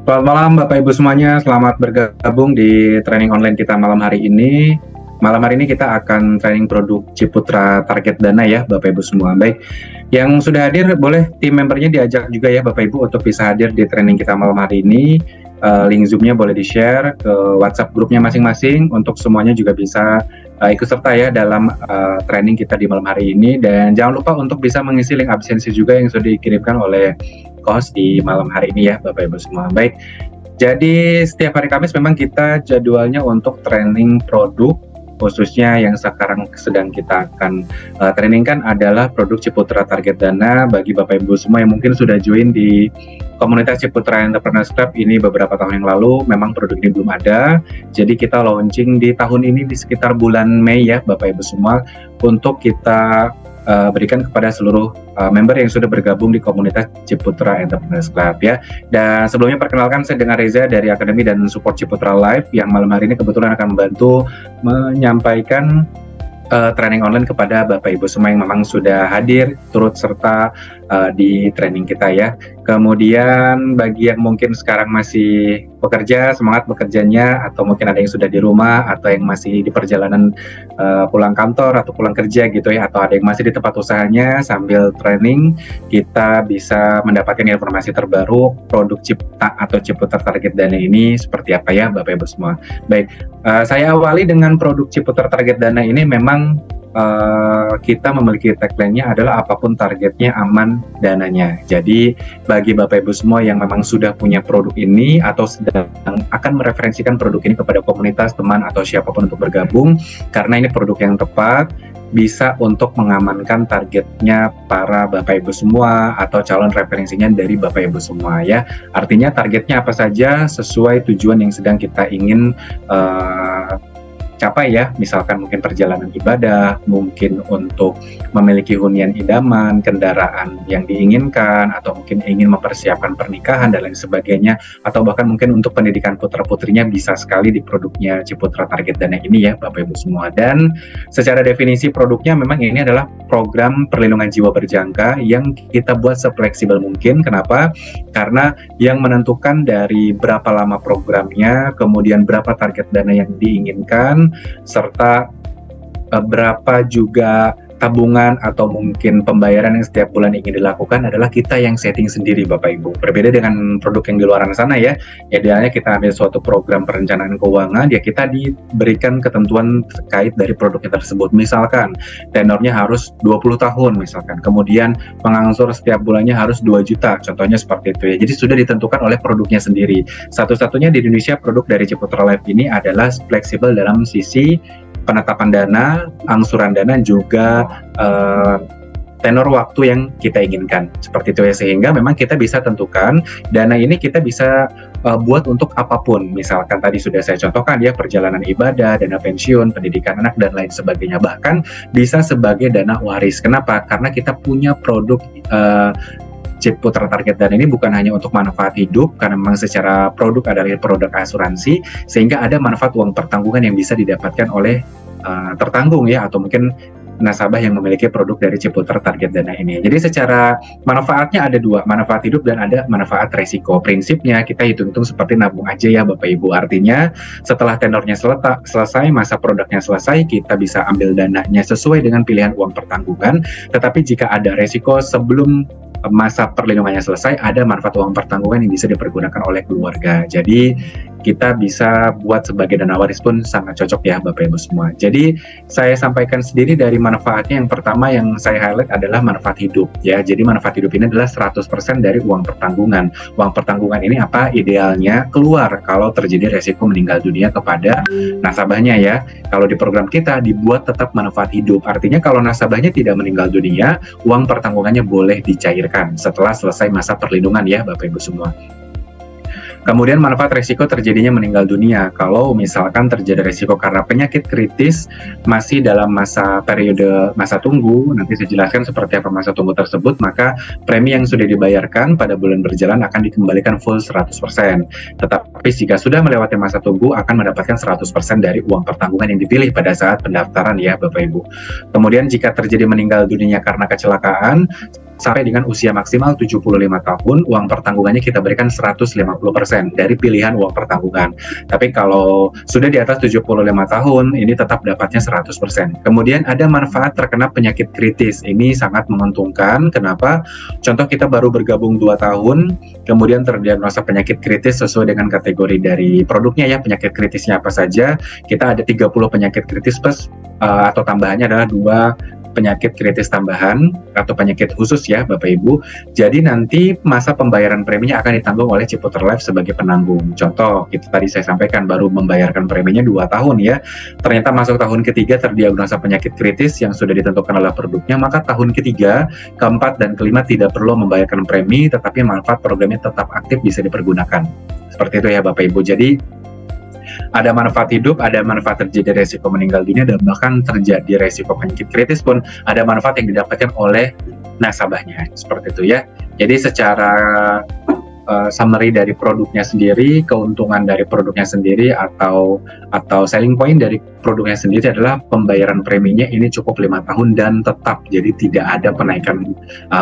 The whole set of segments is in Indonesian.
Selamat malam Bapak Ibu semuanya, selamat bergabung di training online kita malam hari ini. Malam hari ini kita akan training produk Ciputra Target Dana ya Bapak Ibu semua. Baik, yang sudah hadir boleh tim membernya diajak juga ya Bapak Ibu untuk bisa hadir di training kita malam hari ini. Link Zoom-nya boleh di-share ke WhatsApp grupnya masing-masing untuk semuanya juga bisa ikut serta ya dalam training kita di malam hari ini. Dan jangan lupa untuk bisa mengisi link absensi juga yang sudah dikirimkan oleh host di malam hari ini ya Bapak Ibu semua. Baik, jadi setiap hari Kamis memang kita jadwalnya untuk training produk, khususnya yang sekarang sedang kita akan trainingkan adalah produk Ciputra Target Dana. Bagi Bapak Ibu semua yang mungkin sudah join di komunitas Ciputra Entrepreneurs Club ini beberapa tahun yang lalu, memang produk ini belum ada. Jadi kita launching di tahun ini di sekitar bulan Mei ya Bapak Ibu semua, untuk kita berikan kepada seluruh member yang sudah bergabung di komunitas Ciputra Entrepreneurs Club ya. Dan sebelumnya perkenalkan, saya dengan Reza dari Akademi dan Support Ciputra Live yang malam hari ini kebetulan akan membantu menyampaikan training online kepada Bapak Ibu semua yang memang sudah hadir turut serta di training kita ya. Kemudian bagi yang mungkin sekarang masih bekerja, semangat bekerjanya, atau mungkin ada yang sudah di rumah atau yang masih di perjalanan pulang kantor atau pulang kerja gitu ya, atau ada yang masih di tempat usahanya sambil training, kita bisa mendapatkan informasi terbaru produk Cipta atau Ciputra Target Dana ini seperti apa ya Bapak Ibu semua. Baik, saya awali dengan produk Ciputra Target Dana ini. Memang kita memiliki tagline-nya adalah apapun targetnya aman dananya. Jadi bagi Bapak Ibu semua yang memang sudah punya produk ini atau sedang akan mereferensikan produk ini kepada komunitas, teman, atau siapapun untuk bergabung, karena ini produk yang tepat, bisa untuk mengamankan targetnya para Bapak Ibu semua atau calon referensinya dari Bapak Ibu semua ya. Artinya targetnya apa saja sesuai tujuan yang sedang kita ingin capai ya, misalkan mungkin perjalanan ibadah, mungkin untuk memiliki hunian idaman, kendaraan yang diinginkan, atau mungkin ingin mempersiapkan pernikahan dan lain sebagainya, atau bahkan mungkin untuk pendidikan putra-putrinya, bisa sekali di produknya Ciputra Target Dana ini ya Bapak Ibu semua. Dan secara definisi produknya memang ini adalah program perlindungan jiwa berjangka yang kita buat sefleksibel mungkin. Kenapa? Karena yang menentukan dari berapa lama programnya, kemudian berapa target dana yang diinginkan, serta berapa juga tabungan atau mungkin pembayaran yang setiap bulan ingin dilakukan adalah kita yang setting sendiri Bapak Ibu. Berbeda dengan produk yang di luar sana ya. Idealnya kita ambil suatu program perencanaan keuangan, ya kita diberikan ketentuan terkait dari produknya tersebut. Misalkan tenornya harus 20 tahun misalkan. Kemudian pengangsur setiap bulannya harus 2 juta. Contohnya seperti itu ya. Jadi sudah ditentukan oleh produknya sendiri. Satu-satunya di Indonesia produk dari Ciputra Life ini adalah fleksibel dalam sisi penetapan dana, angsuran dana, juga tenor waktu yang kita inginkan seperti itu ya, sehingga memang kita bisa tentukan dana ini kita bisa buat untuk apapun. Misalkan tadi sudah saya contohkan ya, perjalanan ibadah, dana pensiun, pendidikan anak, dan lain sebagainya. Bahkan bisa sebagai dana waris. Kenapa? Karena kita punya produk Ciputra Target Dana ini bukan hanya untuk manfaat hidup, karena memang secara produk adalah produk asuransi, sehingga ada manfaat uang pertanggungan yang bisa didapatkan oleh tertanggung ya, atau mungkin nasabah yang memiliki produk dari Ciputra Target Dana ini. Jadi secara manfaatnya ada dua, manfaat hidup dan ada manfaat resiko. Prinsipnya kita hitung-hitung seperti nabung aja ya Bapak Ibu. Artinya setelah tenornya selesai, masa produknya selesai, kita bisa ambil dananya sesuai dengan pilihan uang pertanggungan. Tetapi jika ada resiko sebelum masa perlindungannya selesai, ada manfaat uang pertanggungan yang bisa dipergunakan oleh keluarga. Jadi kita bisa buat sebagai dana waris pun sangat cocok ya Bapak Ibu semua. Jadi saya sampaikan sendiri dari manfaatnya. Yang pertama yang saya highlight adalah manfaat hidup ya. Jadi manfaat hidup ini adalah 100% dari uang pertanggungan. Uang pertanggungan ini apa? Idealnya keluar kalau terjadi resiko meninggal dunia kepada nasabahnya ya. Kalau di program kita dibuat tetap manfaat hidup. Artinya kalau nasabahnya tidak meninggal dunia, uang pertanggungannya boleh dicairkan setelah selesai masa perlindungan ya Bapak Ibu semua. Kemudian manfaat resiko terjadinya meninggal dunia. Kalau misalkan terjadi resiko karena penyakit kritis masih dalam periode masa tunggu, nanti saya jelaskan seperti apa masa tunggu tersebut, maka premi yang sudah dibayarkan pada bulan berjalan akan dikembalikan full 100%. Tetapi jika sudah melewati masa tunggu akan mendapatkan 100% dari uang pertanggungan yang dipilih pada saat pendaftaran ya Bapak Ibu. Kemudian jika terjadi meninggal dunia karena kecelakaan, sampai dengan usia maksimal 75 tahun, uang pertanggungannya kita berikan 150% dari pilihan uang pertanggungan. Tapi kalau sudah di atas 75 tahun, ini tetap dapatnya 100%. Kemudian ada manfaat terkena penyakit kritis. Ini sangat menguntungkan. Kenapa? Contoh kita baru bergabung 2 tahun, kemudian terdiagnosa penyakit kritis sesuai dengan kategori dari produknya ya, penyakit kritisnya apa saja. Kita ada 30 penyakit kritis plus atau tambahannya adalah 2 penyakit kritis tambahan atau penyakit khusus ya Bapak Ibu. Jadi nanti masa pembayaran preminya akan ditanggung oleh Ciputer Life sebagai penanggung. Contoh, itu tadi saya sampaikan baru membayarkan preminya 2 tahun ya. Ternyata masuk tahun ketiga terdiagnosa penyakit kritis yang sudah ditentukan oleh produknya, maka tahun ketiga, keempat, dan kelima tidak perlu membayarkan premi, tetapi manfaat programnya tetap aktif bisa dipergunakan. Seperti itu ya Bapak Ibu. Jadi ada manfaat hidup, ada manfaat terjadi resiko meninggal dunia, dan bahkan terjadi resiko penyakit kritis pun ada manfaat yang didapatkan oleh nasabahnya. Seperti itu ya. Jadi secara summary dari produknya sendiri, keuntungan dari produknya sendiri atau selling point dari produknya sendiri adalah pembayaran preminya ini cukup 5 tahun dan tetap, jadi tidak ada penaikan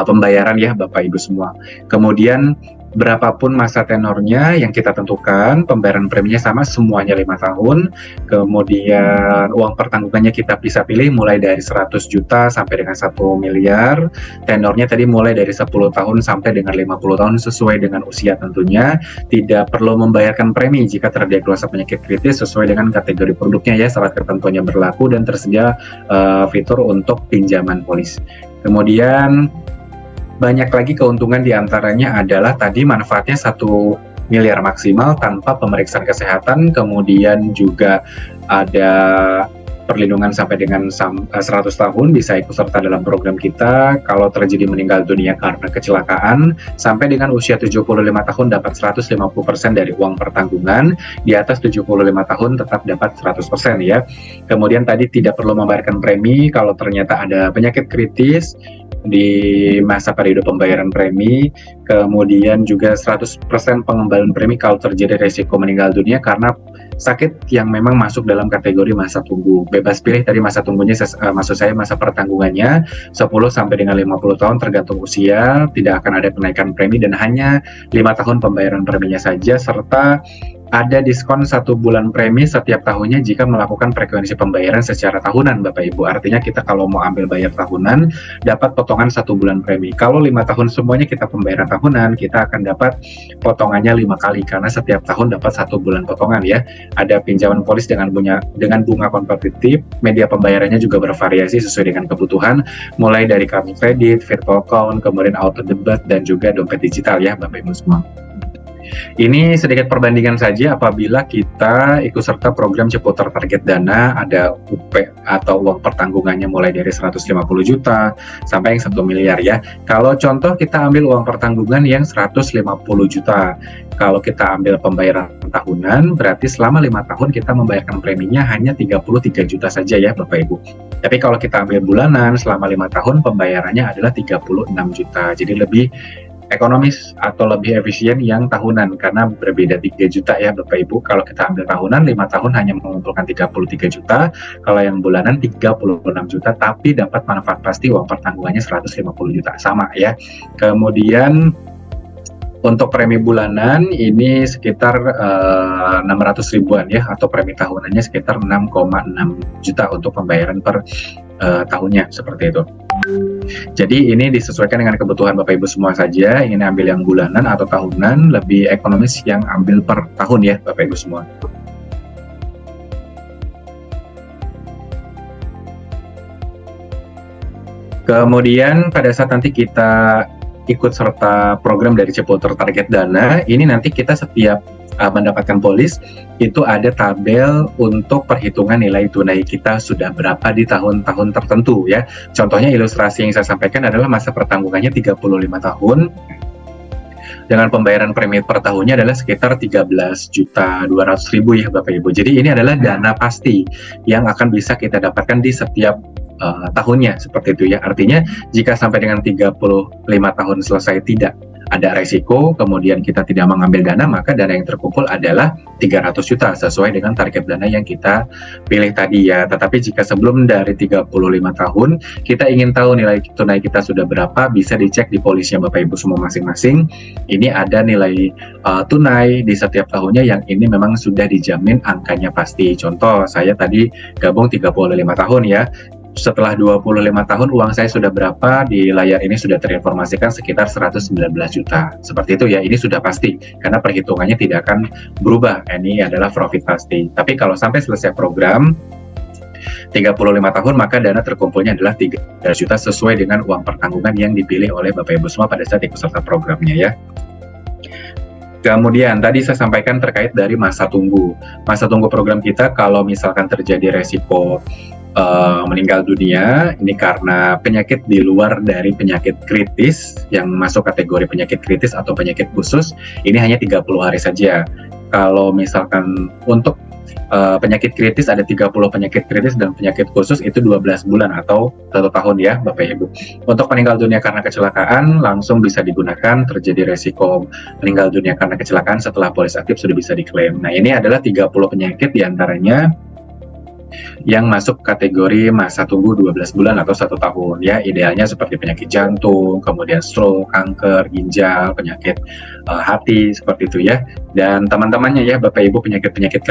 pembayaran ya Bapak Ibu semua. Kemudian berapapun masa tenornya yang kita tentukan, pembayaran preminya sama semuanya 5 tahun. Kemudian uang pertanggungannya kita bisa pilih mulai dari 100 juta sampai dengan 1 miliar. Tenornya tadi mulai dari 10 tahun sampai dengan 50 tahun sesuai dengan usia tentunya. Tidak perlu membayarkan premi jika terdiagnosa penyakit kritis sesuai dengan kategori produknya ya, syarat ketentuannya berlaku dan tersedia fitur untuk pinjaman polis. Kemudian banyak lagi keuntungan, diantaranya adalah tadi manfaatnya 1 miliar maksimal tanpa pemeriksaan kesehatan, kemudian juga ada perlindungan sampai dengan 100 tahun, bisa ikut serta dalam program kita. Kalau terjadi meninggal dunia karena kecelakaan, sampai dengan usia 75 tahun dapat 150% dari uang pertanggungan, di atas 75 tahun tetap dapat 100% ya. Kemudian tadi tidak perlu membayarkan premi kalau ternyata ada penyakit kritis di masa periode pembayaran premi, kemudian juga 100% pengembalian premi kalau terjadi resiko meninggal dunia karena sakit yang memang masuk dalam kategori masa tunggu. Bebas pilih tadi masa tunggunya, maksud saya masa pertanggungannya 10 sampai dengan 50 tahun tergantung usia, tidak akan ada kenaikan premi dan hanya 5 tahun pembayaran preminya saja, serta ada diskon 1 bulan premi setiap tahunnya jika melakukan frekuensi pembayaran secara tahunan Bapak Ibu. Artinya kita kalau mau ambil bayar tahunan dapat potongan 1 bulan premi. Kalau 5 tahun semuanya kita pembayaran tahunan, kita akan dapat potongannya 5 kali karena setiap tahun dapat 1 bulan potongan ya. Ada pinjaman polis dengan bunga kompetitif, media pembayarannya juga bervariasi sesuai dengan kebutuhan, mulai dari kartu kredit, virtual account, kemudian auto debit dan juga dompet digital ya Bapak Ibu semua. Ini sedikit perbandingan saja apabila kita ikut serta program Ciputer Target Dana, ada UP atau uang pertanggungannya mulai dari 150 juta sampai yang 1 miliar ya. Kalau contoh kita ambil uang pertanggungan yang 150 juta. Kalau kita ambil pembayaran tahunan, berarti selama 5 tahun kita membayarkan preminya hanya 33 juta saja ya Bapak Ibu. Tapi kalau kita ambil bulanan, selama 5 tahun pembayarannya adalah 36 juta. Jadi lebih ekonomis atau lebih efisien yang tahunan karena berbeda 3 juta ya Bapak Ibu. Kalau kita ambil tahunan 5 tahun hanya mengumpulkan 33 juta, kalau yang bulanan 36 juta tapi dapat manfaat pasti uang pertanggungannya 150 juta sama ya. Kemudian untuk premi bulanan ini sekitar 600 ribuan ya, atau premi tahunannya sekitar 6,6 juta untuk pembayaran per tahunnya seperti itu. Jadi ini disesuaikan dengan kebutuhan Bapak Ibu semua saja, ingin ambil yang bulanan atau tahunan, lebih ekonomis yang ambil per tahun ya Bapak Ibu semua. Kemudian pada saat nanti kita ikut serta program dari Ciputer Target Dana, ini nanti kita setiap mendapatkan polis, itu ada tabel untuk perhitungan nilai tunai kita sudah berapa di tahun-tahun tertentu ya. Contohnya ilustrasi yang saya sampaikan adalah masa pertanggungannya 35 tahun, dengan pembayaran premi per tahunnya adalah sekitar 13.200.000 ya Bapak Ibu. Jadi ini adalah dana pasti yang akan bisa kita dapatkan di setiap tahunnya seperti itu ya. Artinya jika sampai dengan 35 tahun selesai tidak ada resiko, kemudian kita tidak mengambil dana, maka dana yang terkumpul adalah 300 juta sesuai dengan target dana yang kita pilih tadi ya. Tetapi jika sebelum dari 35 tahun, kita ingin tahu nilai tunai kita sudah berapa, bisa dicek di polisnya Bapak Ibu semua masing-masing. Ini ada nilai tunai di setiap tahunnya yang ini memang sudah dijamin angkanya pasti. Contoh, saya tadi gabung 35 tahun ya. Setelah 25 tahun uang saya sudah berapa, di layar ini sudah terinformasikan sekitar 119 juta. Seperti itu ya, ini sudah pasti karena perhitungannya tidak akan berubah. Ini adalah profit pasti. Tapi kalau sampai selesai program 35 tahun, maka dana terkumpulnya adalah 3 juta sesuai dengan uang pertanggungan yang dipilih oleh Bapak Ibu semua pada saat ikut serta programnya ya. Kemudian tadi saya sampaikan terkait dari masa tunggu. Masa tunggu program kita kalau misalkan terjadi resiko meninggal dunia, ini karena penyakit di luar dari penyakit kritis yang masuk kategori penyakit kritis atau penyakit khusus, ini hanya 30 hari saja. Kalau misalkan untuk penyakit kritis ada 30 penyakit kritis dan penyakit khusus itu 12 bulan atau 1 tahun ya Bapak Ibu. Untuk meninggal dunia karena kecelakaan langsung bisa digunakan, terjadi resiko meninggal dunia karena kecelakaan setelah polis aktif sudah bisa diklaim. Nah ini adalah 30 penyakit diantaranya yang masuk kategori masa tunggu 12 bulan atau 1 tahun ya, idealnya seperti penyakit jantung, kemudian stroke, kanker, ginjal, penyakit hati, seperti itu ya. Dan teman-temannya ya Bapak Ibu, penyakit-penyakit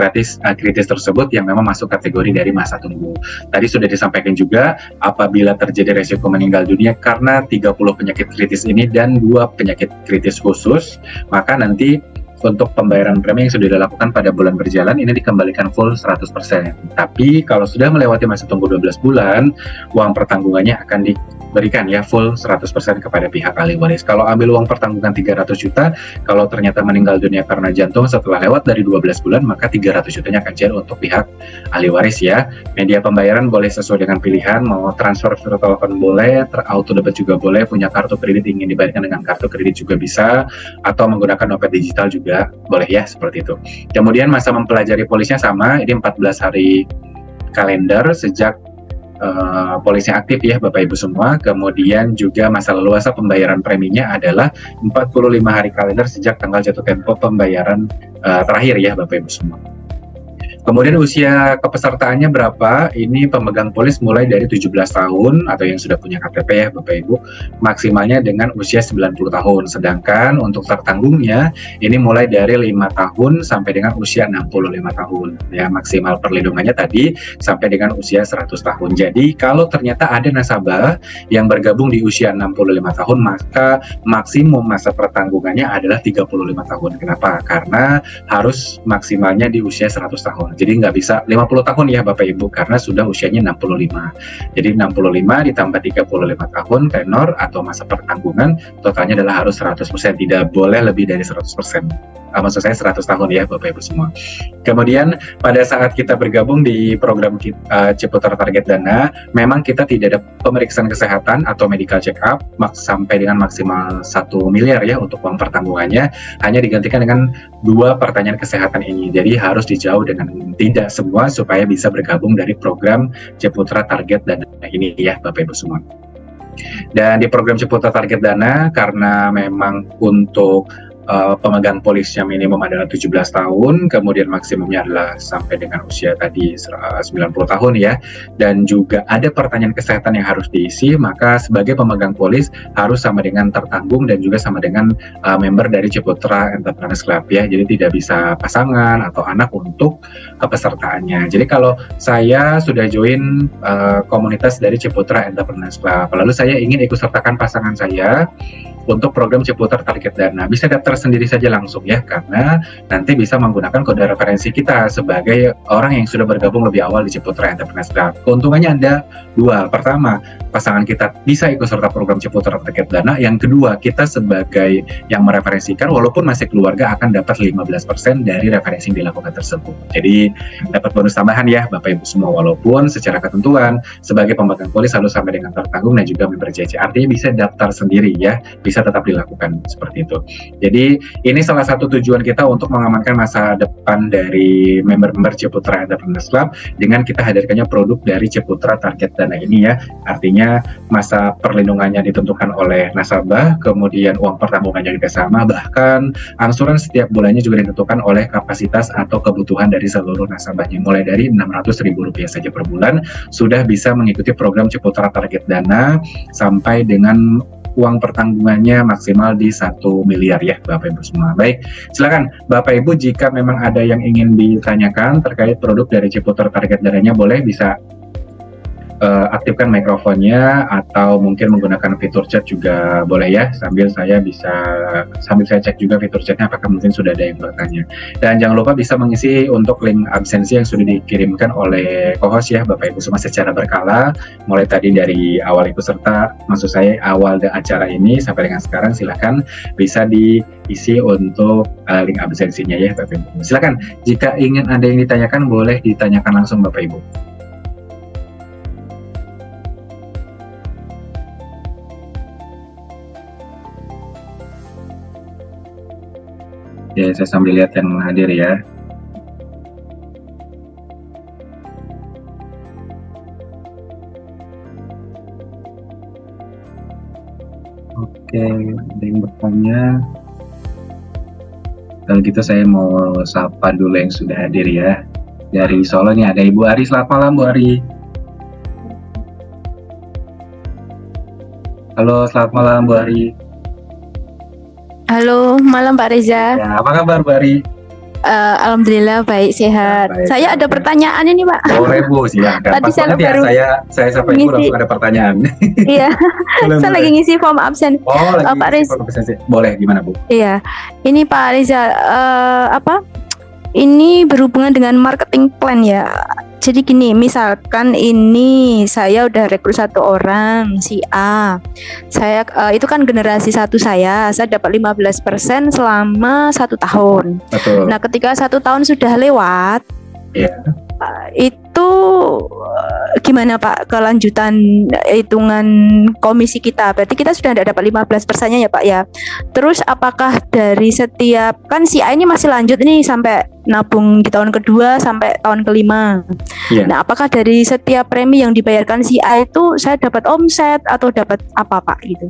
kritis tersebut yang memang masuk kategori dari masa tunggu. Tadi sudah disampaikan juga, apabila terjadi resiko meninggal dunia karena 30 penyakit kritis ini dan 2 penyakit kritis khusus, maka nanti untuk pembayaran premi yang sudah dilakukan pada bulan berjalan ini dikembalikan full 100%. Tapi kalau sudah melewati masa tunggu 12 bulan, uang pertanggungannya akan diberikan ya full 100% kepada pihak ahli waris. Kalau ambil uang pertanggungan 300 juta, kalau ternyata meninggal dunia karena jantung setelah lewat dari 12 bulan, maka 300 jutanya akan cair untuk pihak ahli waris ya. Media pembayaran boleh sesuai dengan pilihan, mau transfer via telepon boleh, auto debit juga boleh, punya kartu kredit ingin dibayarkan dengan kartu kredit juga bisa, atau menggunakan dompet digital juga boleh ya, seperti itu. Kemudian masa mempelajari polisnya sama, ini 14 hari kalender sejak polisnya aktif ya Bapak Ibu semua. Kemudian juga masa leluasa pembayaran preminya adalah 45 hari kalender sejak tanggal jatuh tempo pembayaran terakhir ya Bapak Ibu semua. Kemudian usia kepesertaannya berapa? Ini pemegang polis mulai dari 17 tahun atau yang sudah punya KTP ya Bapak Ibu, maksimalnya dengan usia 90 tahun. Sedangkan untuk tertanggungnya ini mulai dari 5 tahun sampai dengan usia 65 tahun. Ya, maksimal perlindungannya tadi sampai dengan usia 100 tahun. Jadi kalau ternyata ada nasabah yang bergabung di usia 65 tahun, maka maksimum masa pertanggungannya adalah 35 tahun. Kenapa? Karena harus maksimalnya di usia 100 tahun. Jadi nggak bisa 50 tahun ya Bapak Ibu, karena sudah usianya 65. Jadi 65 ditambah 35 tahun tenor atau masa pertanggungan, totalnya adalah harus 100%, tidak boleh lebih dari 100%. Maksud saya 100 tahun ya Bapak Ibu semua. Kemudian pada saat kita bergabung di program Ciputra Target Dana, memang kita tidak ada pemeriksaan kesehatan atau medical check up sampai dengan maksimal 1 miliar ya untuk uang pertanggungannya, hanya digantikan dengan 2 pertanyaan kesehatan ini. Jadi harus dijauh dengan tidak semua supaya bisa bergabung dari program Ciputra Target Dana ini ya Bapak Ibu semua. Dan di program Ciputra Target Dana, karena memang untuk pemegang polisnya minimum adalah 17 tahun, kemudian maksimumnya adalah sampai dengan usia tadi 90 tahun ya, dan juga ada pertanyaan kesehatan yang harus diisi, maka sebagai pemegang polis harus sama dengan tertanggung dan juga sama dengan member dari Ciputra Entrepreneurs Club ya, jadi tidak bisa pasangan atau anak untuk kepesertaannya. Jadi kalau saya sudah join komunitas dari Ciputra Entrepreneurs Club, lalu saya ingin ikut sertakan pasangan saya untuk program Ciputra Target Dana, bisa daftar sendiri saja langsung ya, karena nanti bisa menggunakan kode referensi kita sebagai orang yang sudah bergabung lebih awal di Ciputra Entrepreneurs Club. Keuntungannya ada 2. Pertama, pasangan kita bisa ikut serta program Ciputra Target Dana. Yang kedua, kita sebagai yang mereferensikan walaupun masih keluarga akan dapat 15% dari referensi yang dilakukan tersebut. Jadi dapat bonus tambahan ya Bapak Ibu semua, walaupun secara ketentuan sebagai pemegang polis harus sampai dengan tertanggung dan juga member JC. Artinya bisa daftar sendiri ya, bisa tetap dilakukan seperti itu. Jadi ini salah satu tujuan kita untuk mengamankan masa depan dari member-member Ciputra Entrepreneurs Club dengan kita hadirkannya produk dari Ciputra Target Dana ini ya. Artinya artinya masa perlindungannya ditentukan oleh nasabah, kemudian uang pertabungannya juga sama, bahkan angsuran setiap bulannya juga ditentukan oleh kapasitas atau kebutuhan dari seluruh nasabahnya. Mulai dari Rp600.000 saja per bulan sudah bisa mengikuti program Ciputra Target Dana sampai dengan uang pertanggungannya maksimal di 1 miliar ya Bapak Ibu semua. Baik, silakan Bapak Ibu jika memang ada yang ingin ditanyakan terkait produk dari Ciputra Target Dananya, boleh bisa aktifkan mikrofonnya atau mungkin menggunakan fitur chat juga boleh ya, sambil saya cek juga fitur chatnya apakah mungkin sudah ada yang bertanya. Dan jangan lupa bisa mengisi untuk link absensi yang sudah dikirimkan oleh co-host ya Bapak Ibu semua secara berkala, mulai tadi dari awal ikut serta, maksud saya awal acara ini sampai dengan sekarang. Silakan bisa diisi untuk link absensinya ya Bapak Ibu. Silakan jika ingin ada yang ditanyakan boleh ditanyakan langsung Bapak Ibu. Ya, saya sambil lihat yang hadir ya. Oke, ada yang bertanya. Kalau gitu saya mau sapa dulu yang sudah hadir ya. Dari Solo nih ada Ibu Ari. Selamat malam Bu Ari. Halo, selamat malam Bu Ari. Halo, malam Pak Reza. Ya, apa kabar Bu Ari? Alhamdulillah baik, sehat. Baik, saya ada pertanyaan ini Pak. Boleh Bu, silakan. Tadi Pas saya banget ya, saya sampai Ibu langsung ada pertanyaan. Iya, saya lagi ngisi form absen. Oh, lagi Pak Reza. Boleh, gimana Bu? Iya, ini Pak Reza, ini berhubungan dengan marketing plan ya. Jadi gini, misalkan ini saya udah rekrut satu orang, si A. Saya itu kan generasi satu saya dapat 15% selama 1 tahun. Betul. Nah, ketika 1 tahun sudah lewat, itu gimana Pak kelanjutan hitungan komisi kita? Berarti kita sudah tidak dapat 15%-nya ya Pak ya. Terus apakah dari setiap, kan si A ini masih lanjut ini sampai nabung di tahun kedua sampai tahun kelima. Nah, apakah dari setiap premi yang dibayarkan si A itu saya dapat omset atau dapat apa Pak gitu?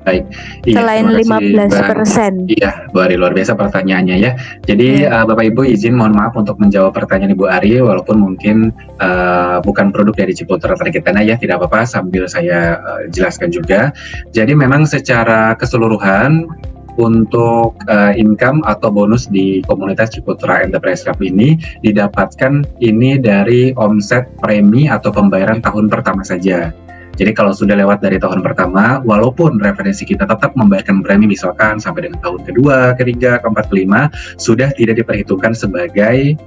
Baik. Selain 15%. Iya, Bu Ari, luar biasa pertanyaannya ya. Jadi Bapak Ibu izin mohon maaf untuk menjawab pertanyaan Ibu Ari, walaupun mungkin bukan produk dari Ciputra Target Dana ya, tidak apa-apa sambil saya jelaskan juga. Jadi memang secara keseluruhan untuk income atau bonus di komunitas Ciputra Enterprise Club ini didapatkan ini dari omset premi atau pembayaran tahun pertama saja. Jadi kalau sudah lewat dari tahun pertama, walaupun referensi kita tetap membayarkan premi misalkan sampai dengan tahun kedua, ketiga, keempat, kelima, sudah tidak diperhitungkan sebagai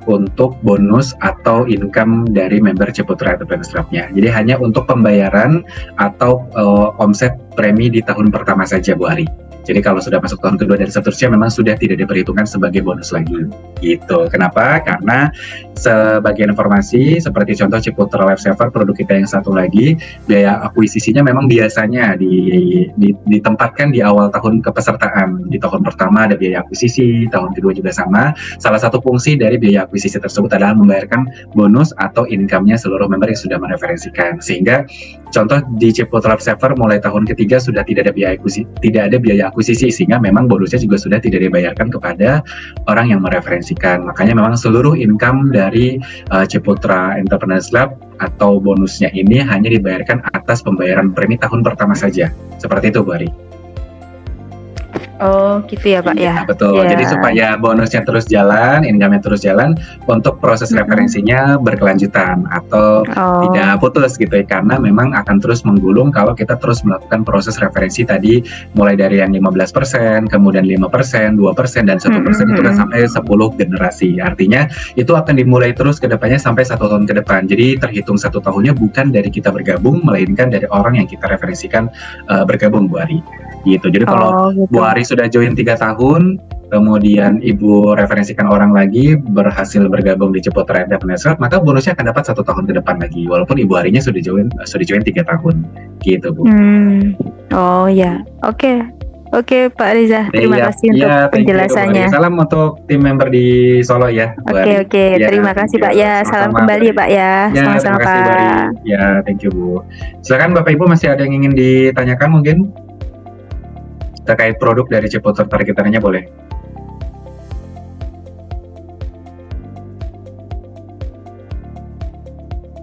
untuk bonus atau income dari member Ciputra Enterprise Club-nya. Jadi hanya untuk pembayaran atau omset premi di tahun pertama saja Bu Ari. Jadi kalau sudah masuk tahun kedua dan seterusnya memang sudah tidak diperhitungkan sebagai bonus lagi. Gitu. Kenapa? Karena sebagai informasi seperti contoh Ciputra Lifesaver produk kita yang satu lagi, biaya akuisisinya memang biasanya ditempatkan di awal tahun kepesertaan. Di tahun pertama ada biaya akuisisi, tahun kedua juga sama. Salah satu fungsi dari biaya akuisisi tersebut adalah membayarkan bonus atau income-nya seluruh member yang sudah mereferensikan. Sehingga contoh di Ciputra Lifesaver mulai tahun ketiga sudah tidak ada biaya akuisisi, sehingga memang bonusnya juga sudah tidak dibayarkan kepada orang yang mereferensikan. Makanya memang seluruh income dari Ciputra Enterprise Club atau bonusnya ini hanya dibayarkan atas pembayaran premi tahun pertama saja. Seperti itu Bu Ari. Oh gitu ya Pak ya. Betul. Jadi supaya bonusnya terus jalan, income-nya terus jalan, untuk proses referensinya berkelanjutan atau tidak putus gitu ya, karena memang akan terus menggulung kalau kita terus melakukan proses referensi tadi mulai dari yang 15%, kemudian 5%, 2%, dan 1% itu kan sampai 10 generasi. Artinya itu akan dimulai terus ke depannya sampai 1 tahun ke depan. Jadi terhitung 1 tahunnya bukan dari kita bergabung, melainkan dari orang yang kita referensikan bergabung Bu Ari. Gitu. Jadi kalau Bu Ari sudah join 3 tahun, kemudian Ibu referensikan orang lagi berhasil bergabung di Ciputra Enterprise Club, maka bonusnya akan dapat 1 tahun ke depan lagi, walaupun Ibu Arinya sudah join 3 tahun. Gitu Bu. Oh ya, oke. Oke, Pak Riza, terima Iya, kasih untuk iya, thank you, Pak penjelasannya. Ria. Salam untuk tim member di Solo ya, Bu Oke, Ari. oke, Ya, terima thank kasih you. Pak ya. Salam Sama-sama, Bu kembali ya Ari. Pak ya. Ya, Sama-sama terima kasih, Bu Ari. Pak. Ya, thank you, Bu. Silakan Bapak Ibu, masih ada yang ingin ditanyakan mungkin terkait produk dari Ciputra Tarik Gitarnya, boleh?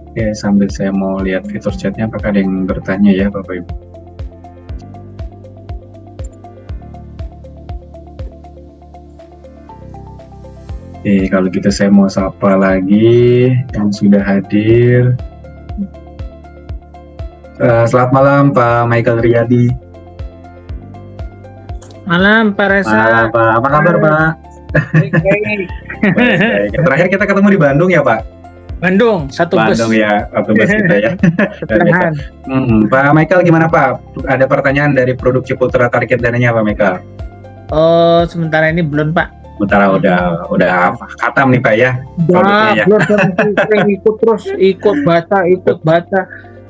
Oke, sambil saya mau lihat fitur chatnya, apakah ada yang bertanya ya Bapak Ibu? Oke, kalau gitu saya mau sapa lagi yang sudah hadir. Selamat malam Pak Michael Riyadi. Malam Pak Reza. Malam Pak, apa kabar Pak? Baik. Baik. Terakhir kita ketemu di Bandung ya Pak? Bandung, satu bus. Bandung ya, satu bus kita ya. Ketelahan. Pak Michael gimana Pak? Ada pertanyaan dari produk Ciputra Tarik Gitarnya Pak Michael? Oh, sementara ini belum Pak. Sementara udah khatam nih Pak ya? Produknya ya. Belum sering ikut baca.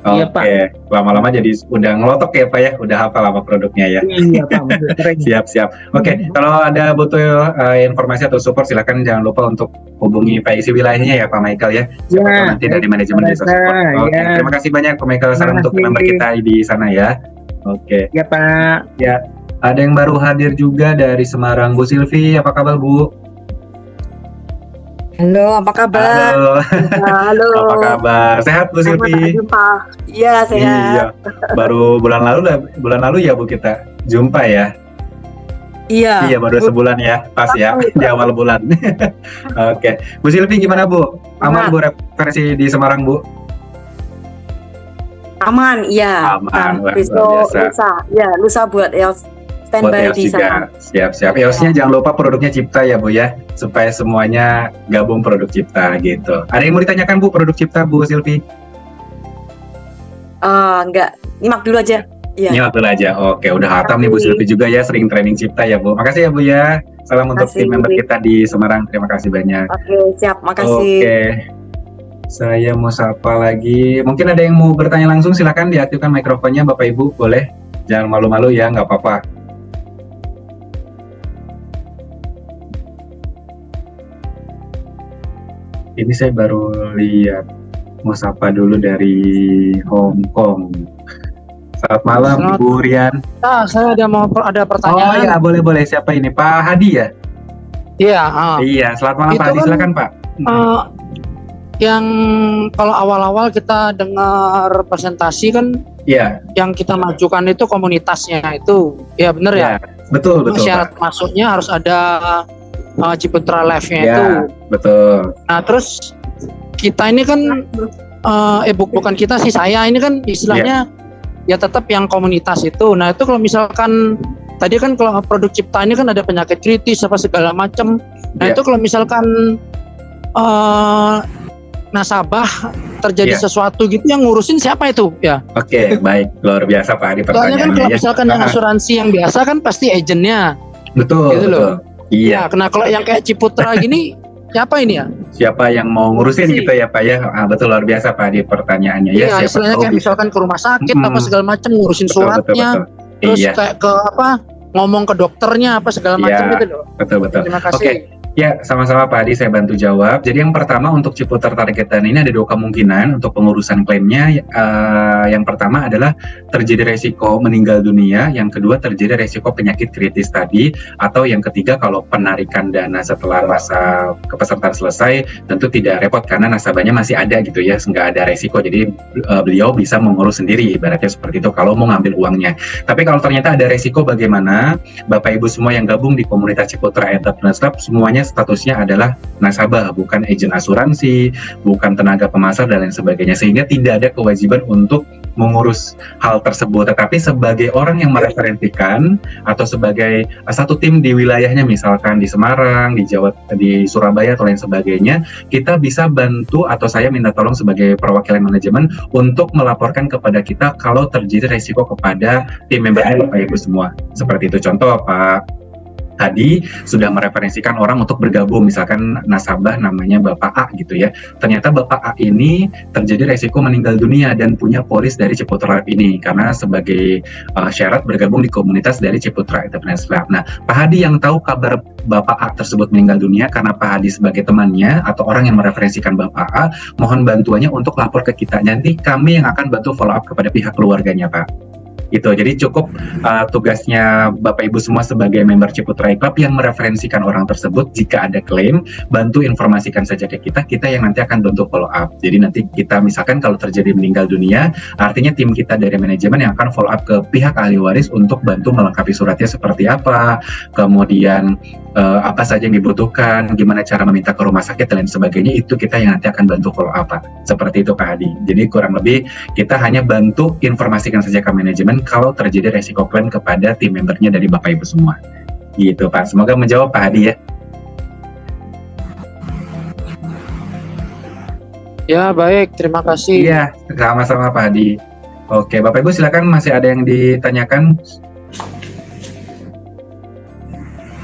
Iya, Pak. Oke, lama-lama jadi udah ngelotok ya Pak ya, udah hafal apa produknya ya. Iya Pak, sering. Siap. Oke, kalau ada butuh informasi atau support silakan jangan lupa untuk hubungi PIC wilayahnya ya Pak Michael ya. Siapa tahu nanti dari manajemen bisa support. Oke, ya. terima kasih banyak Pak Michael. Salam Terima untuk kasih. member kita di sana ya. Oke, Ya Pak. ya. Ada yang baru hadir juga dari Semarang, Bu Silvi. Apa kabar Bu? Halo, apa kabar? Halo. Halo. Apa kabar? Sehat Bu Selamat Silvi? jumpa. Iya, sehat. Iya. Baru bulan lalu ya Bu kita jumpa ya. Iya. Iya, baru sebulan ya, pas ya, di awal bulan. Oke, Bu Silvi gimana Bu? Aman Bu referensi di Semarang Bu? Aman, iya. Aman, luar Besok biasa. lusa buat EOS Buat standby EOS di sana. juga, siap-siap. EOS-nya jangan lupa produknya Cipta ya Bu ya, supaya semuanya gabung produk Cipta gitu. Ada yang mau ditanyakan Bu, produk Cipta Bu Silvi? Enggak, nyimak dulu aja. Iya. Nyimak dulu aja. Oke, udah hatam nih Bu Silvi juga ya, sering training Cipta ya Bu. Makasih ya Bu ya. Salam untuk tim Makasih. member kita di Semarang. Terima kasih banyak. Oke, siap. Makasih. Oke, saya mau sapa lagi. Mungkin ada yang mau bertanya langsung, silakan diaktifkan mikrofonnya Bapak Ibu, boleh. Jangan malu-malu ya, nggak apa-apa. Ini saya baru lihat, mau sapa dulu dari Hong Kong. Selamat malam Selamat- Ibu Rian. Saya ada Oh pertanyaan. ya, boleh. Siapa ini? Pak Hadi ya? Iya, Iya, selamat malam Itu Pak Hadi, kan, silakan Pak. yang kalau awal-awal kita dengar presentasi kan Iya, yang kita majukan itu komunitasnya itu, ya benar ya. betul Memang Pak. syarat masuknya harus ada Ciputra Live-nya Ya, itu. betul. Nah, terus kita ini kan bukan kita sih, saya ini kan istilahnya ya tetap yang komunitas itu. Nah, itu kalau misalkan tadi kan kalau produk Cipta ini kan ada penyakit kritis apa segala macam. Nah, Ya. itu kalau misalkan nasabah terjadi Ya. sesuatu gitu, yang ngurusin siapa itu ya? Oke, baik, luar biasa Pak Hadi Soalnya kan pertanyaannya kalau ya. misalkan yang asuransi yang biasa kan pasti agennya. Betul, gitu betul. loh. Iya, Ya, nah kalau yang kayak Ciputra gini siapa ini ya? siapa yang mau ngurusin Ngurusin. gitu ya Pak ya? Betul, luar biasa Pak Hadi pertanyaannya ya. Iya, Siapa istilahnya tahu kayak bisa. misalkan ke rumah sakit Mm-mm. apa segala macam ngurusin suratnya. Betul. Terus Iya, kayak ke ngomong ke dokternya apa segala macam Iya. gitu loh. betul. Terima kasih. Oke. Ya, sama-sama Pak Hadi, saya bantu jawab. Jadi yang pertama untuk Ciputra Tarik Gitar ini ada dua kemungkinan untuk pengurusan klaimnya. Yang pertama adalah terjadi resiko meninggal dunia, yang kedua terjadi resiko penyakit kritis tadi, atau yang ketiga kalau penarikan dana setelah masa kepesertaan selesai tentu tidak repot karena nasabahnya masih ada gitu ya, nggak ada resiko. Jadi beliau bisa mengurus sendiri, ibaratnya seperti itu kalau mau ngambil uangnya. Tapi kalau ternyata ada resiko, bagaimana? Bapak Ibu semua yang gabung di komunitas Ciputra Entrepreneurs Club semuanya statusnya adalah nasabah, bukan agen asuransi, bukan tenaga pemasar dan lain sebagainya, sehingga tidak ada kewajiban untuk mengurus hal tersebut. Tetapi sebagai orang yang mereferensikan atau sebagai satu tim di wilayahnya, misalkan di Semarang, di Surabaya atau lain sebagainya, kita bisa bantu atau saya minta tolong sebagai perwakilan manajemen untuk melaporkan kepada kita kalau terjadi resiko kepada tim membernya Bapak Ibu semua. Seperti itu contoh Pak tadi sudah mereferensikan orang untuk bergabung, misalkan nasabah namanya Bapak A gitu ya. Ternyata Bapak A ini terjadi resiko meninggal dunia dan punya polis dari Ciputra Lab ini karena sebagai syarat bergabung di komunitas dari Ciputra Entrepreneurs Lab. Nah, Pak Hadi yang tahu kabar Bapak A tersebut meninggal dunia karena Pak Hadi sebagai temannya atau orang yang mereferensikan Bapak A, mohon bantuannya untuk lapor ke kita. Nanti kami yang akan bantu follow up kepada pihak keluarganya, Pak. Gitu. Jadi cukup tugasnya Bapak Ibu semua sebagai member Ciputra Club yang mereferensikan orang tersebut. Jika ada klaim, bantu informasikan saja ke kita yang nanti akan bantu follow up. Jadi nanti kita misalkan kalau terjadi meninggal dunia, artinya tim kita dari manajemen yang akan follow up ke pihak ahli waris untuk bantu melengkapi suratnya seperti apa, kemudian apa saja yang dibutuhkan, gimana cara meminta ke rumah sakit dan lain sebagainya, itu kita yang nanti akan bantu follow up, Pak. Seperti itu, Pak Hadi. Jadi kurang lebih kita hanya bantu informasikan saja ke manajemen kalau terjadi resiko klaim kepada tim membernya dari Bapak Ibu semua. Gitu, Pak. Semoga menjawab, Pak Hadi ya. Ya, baik. Terima kasih. Iya, sama-sama Pak Hadi. Oke, Bapak Ibu silakan, masih ada yang ditanyakan?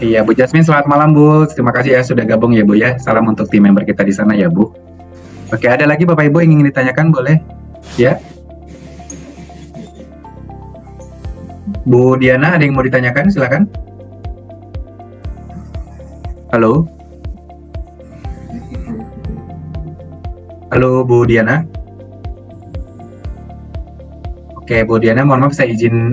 Iya, Bu Jasmine, selamat malam Bu. Terima kasih ya sudah gabung ya Bu ya. Salam untuk tim member kita di sana ya Bu. Oke, ada lagi Bapak Ibu yang ingin ditanyakan, boleh? Ya. Bu Diana, ada yang mau ditanyakan? Silakan. Halo. Halo Bu Diana. Oke, Bu Diana, mohon maaf saya izin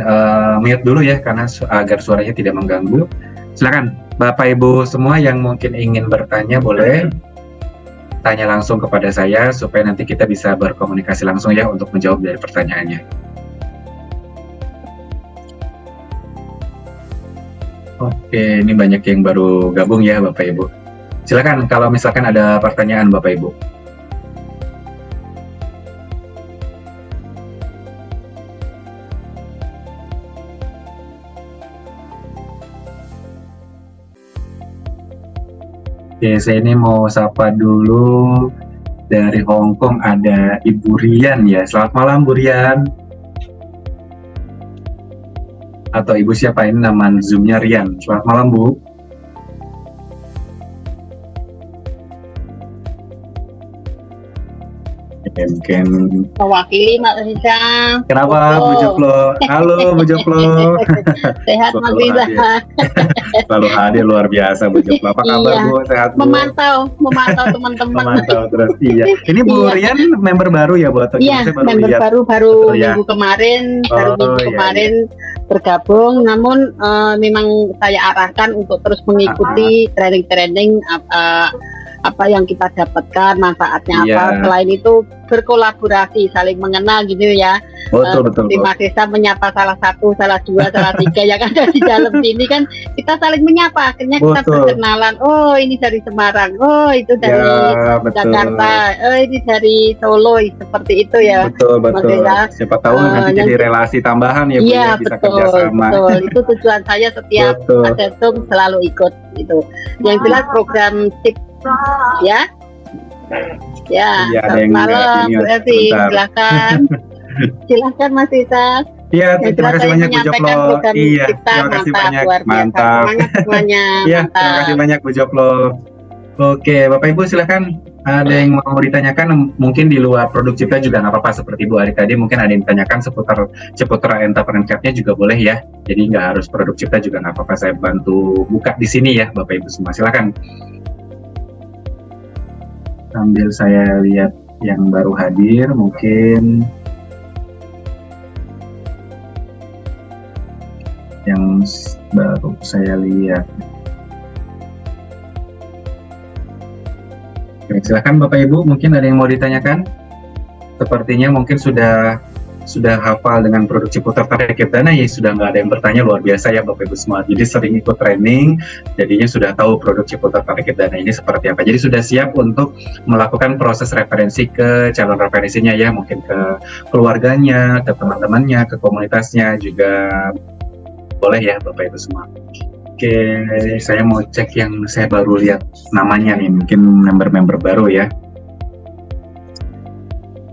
mute dulu ya karena agar suaranya tidak mengganggu. Silakan Bapak Ibu semua yang mungkin ingin bertanya boleh tanya langsung kepada saya supaya nanti kita bisa berkomunikasi langsung ya untuk menjawab dari pertanyaannya. Oke, ini banyak yang baru gabung ya Bapak Ibu. Silakan kalau misalkan ada pertanyaan Bapak Ibu. Oke, saya ini mau sapa dulu dari Hong Kong, ada Ibu Rian ya. Selamat malam Bu Rian. Atau Ibu siapa ini, nama Zoom-nya Rian. Selamat malam Bu. Mungkin mewakili Mbak Riza. Kenapa Bu Joplo? Halo Bu Joplo. Sehat Mbak Riza. Selalu hadir, luar biasa Bu Joplo. Apa kabar Bu? Sehat Bu? Memantau teman-teman. Memantau terus. Iya. Ini Bu Rian member baru ya Bu? Atau iya, member baru minggu kemarin, kemarin bergabung. Namun memang saya arahkan untuk terus mengikuti training-training apa yang kita dapatkan, manfaatnya apa. Selain itu berkolaborasi, saling mengenal gitu ya. Betul. Mas Desa menyapa salah satu, salah dua, salah tiga yang ada di dalam sini kan kita saling menyapa. Akhirnya kita berkenalan. Oh ini dari Semarang, oh itu dari Jakarta, oh ini dari Solo, seperti itu ya. Betul. Siapa tahu nanti jadi relasi tambahan ya Bu ya, bisa kerjasama. Betul. Itu tujuan saya setiap ada Zoom selalu ikut itu. Yang jelas program SIP ya. Ya, selamat malam, berarti silakan Mas Isa. Iya, terima kasih banyak Bu Joplo. Iya, terima kasih banyak. Mantap. Semuanya. Iya, terima kasih banyak Bu Joplo. Oke, Bapak Ibu silakan. Ada yang mau ditanyakan mungkin di luar produk Cipta juga nggak apa-apa, seperti Bu Ari tadi mungkin ada yang ditanyakan seputar Ciputra Entrepreneurs Club-nya juga boleh ya. Jadi nggak harus produk Cipta juga nggak apa-apa, saya bantu buka di sini ya Bapak Ibu semua. Silakan. Sambil saya lihat yang baru hadir, mungkin yang baru saya lihat. Oke, silakan Bapak Ibu, mungkin ada yang mau ditanyakan? Sepertinya mungkin sudah hafal dengan produk Ciputra Target Dana ya, sudah nggak ada yang bertanya, luar biasa ya Bapak Ibu semua. Jadi sering ikut training, jadinya sudah tahu produk Ciputra Target Dana ini seperti apa. Jadi sudah siap untuk melakukan proses referensi ke calon referensinya ya, mungkin ke keluarganya, ke teman-temannya, ke komunitasnya juga boleh ya Bapak Ibu semua. Oke, saya mau cek yang saya baru lihat namanya nih, mungkin member-member baru ya.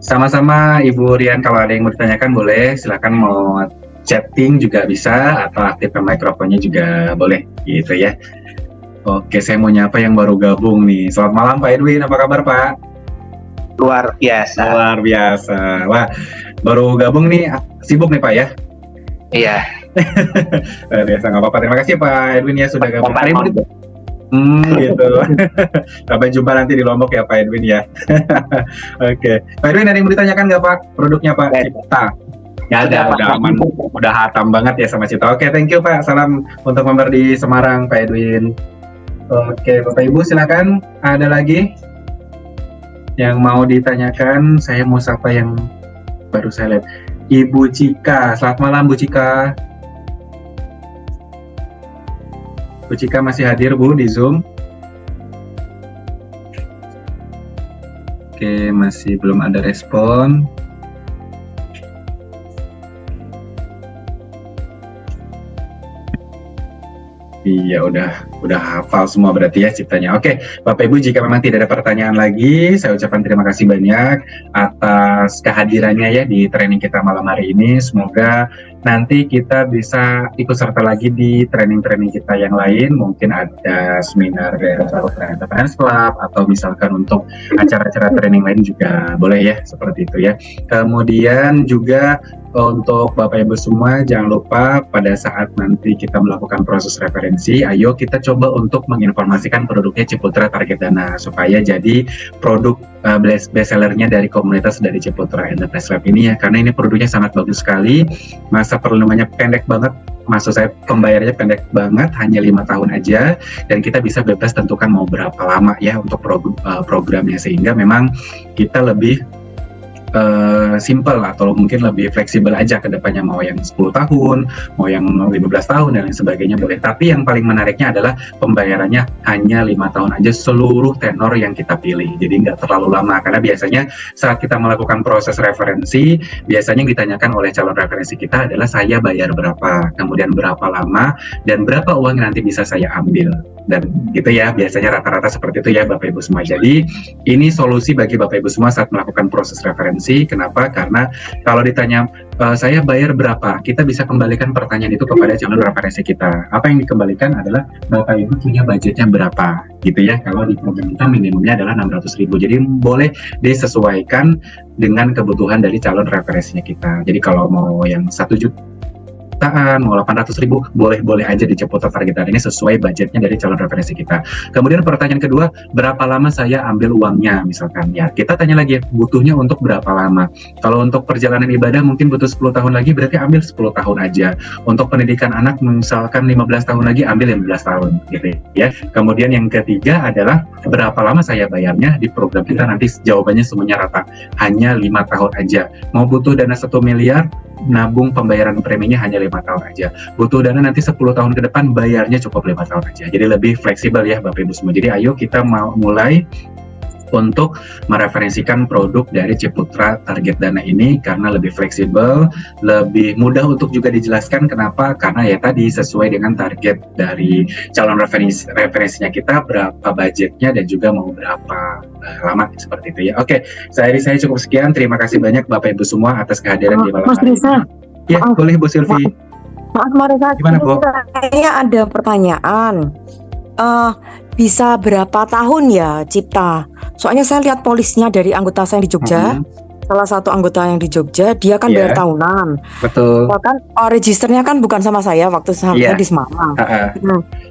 Sama-sama Ibu Rian, kalau ada yang mau ditanyakan boleh, silakan mau chatting juga bisa atau aktifkan mikrofonnya juga boleh gitu ya. Oke, saya mau nyapa yang baru gabung nih. Selamat malam Pak Edwin, apa kabar Pak? Luar biasa. Luar biasa. Wah, baru gabung nih, sibuk nih Pak ya? Iya. Biasa nggak apa-apa. Terima kasih Pak Edwin ya sudah gabung. Pak Edwin. Gitu. Sampai jumpa nanti di Lombok ya Pak Edwin ya. Oke. Pak Edwin, ada yang mau ditanyakan nggak Pak? Produknya Pak Cipta? Nggak ada, udah aman, udah hatam banget ya sama Cipta. Oke, thank you Pak. Salam untuk member di Semarang Pak Edwin. Oke, Bapak Ibu silakan. Ada lagi yang mau ditanyakan? Saya mau sapa yang baru saya lihat. Ibu Cika, selamat malam Bu Cika. Bu Cika masih hadir Bu di Zoom? Oke, masih belum ada respon. Iya, udah hafal semua berarti ya Ciptanya. Oke, Bapak Ibu, jika memang tidak ada pertanyaan lagi, saya ucapkan terima kasih banyak atas kehadirannya ya di training kita malam hari ini. Semoga nanti kita bisa ikut serta lagi di training-training kita yang lain. Mungkin ada seminar dari Entrepreneurs Club atau misalkan untuk acara-acara training lain juga boleh ya, seperti itu ya. Kemudian juga untuk Bapak Ibu semua, jangan lupa pada saat nanti kita melakukan proses referensi, ayo kita coba untuk menginformasikan produknya Ciputra Target Dana supaya jadi produk bestsellernya dari komunitas dari Ciputra Enterprise Lab ini ya, karena ini produknya sangat bagus sekali, masa perlindungannya pendek banget, maksud saya pembayarannya pendek banget, hanya 5 tahun aja, dan kita bisa bebas tentukan mau berapa lama ya untuk programnya, sehingga memang kita lebih simple atau mungkin lebih fleksibel aja ke depannya, mau yang 10 tahun, mau yang 15 tahun dan lain sebagainya boleh. Tapi yang paling menariknya adalah pembayarannya hanya 5 tahun aja seluruh tenor yang kita pilih. Jadi nggak terlalu lama, karena biasanya saat kita melakukan proses referensi, biasanya yang ditanyakan oleh calon referensi kita adalah saya bayar berapa, kemudian berapa lama, dan berapa uang yang nanti bisa saya ambil. Dan gitu ya, biasanya rata-rata seperti itu ya Bapak Ibu semua. Jadi ini solusi bagi Bapak Ibu semua saat melakukan proses referensi. Kenapa? Karena kalau ditanya saya bayar berapa, kita bisa kembalikan pertanyaan itu kepada calon referensi kita. Apa yang dikembalikan adalah Bapak Ibu punya budgetnya berapa, gitu ya. Kalau di program kita minimumnya adalah 600.000. Jadi boleh disesuaikan dengan kebutuhan dari calon referensinya kita. Jadi kalau mau yang 1 jutaan, mau 800.000, boleh aja di Ciputra Target Dana ini sesuai budgetnya dari calon referensi kita. Kemudian pertanyaan kedua, berapa lama saya ambil uangnya misalkan ya, kita tanya lagi butuhnya untuk berapa lama. Kalau untuk perjalanan ibadah mungkin butuh 10 tahun lagi, berarti ambil 10 tahun aja. Untuk pendidikan anak misalkan 15 tahun lagi, ambil 15 tahun gitu ya. Kemudian yang ketiga adalah berapa lama saya bayarnya. Di program kita nanti jawabannya semuanya rata, hanya 5 tahun aja. Mau butuh dana 1 miliar, nabung pembayaran preminya hanya 5 tahun aja. Butuh dana nanti 10 tahun ke depan, bayarnya cukup 5 tahun aja. Jadi lebih fleksibel ya Bapak Ibu semua. Jadi ayo kita mau mulai untuk mereferensikan produk dari Ciputra Target Dana ini, karena lebih fleksibel, lebih mudah untuk juga dijelaskan. Kenapa? Karena ya tadi sesuai dengan target dari calon referensinya kita, berapa budgetnya dan juga mau berapa lama seperti itu ya. Oke, saya cukup sekian. Terima kasih banyak Bapak Ibu semua atas kehadiran di malam hari ini. Ya, boleh Bu Sylvie. Maaf Marisa, gimana Bu? Saya ada pertanyaan. Bisa berapa tahun ya Cipta? Soalnya saya lihat polisnya dari anggota saya di Jogja, salah satu anggota yang di Jogja, dia kan bayar tahunan. Betul. Bahkan registernya kan bukan sama saya waktu saya di Semarang.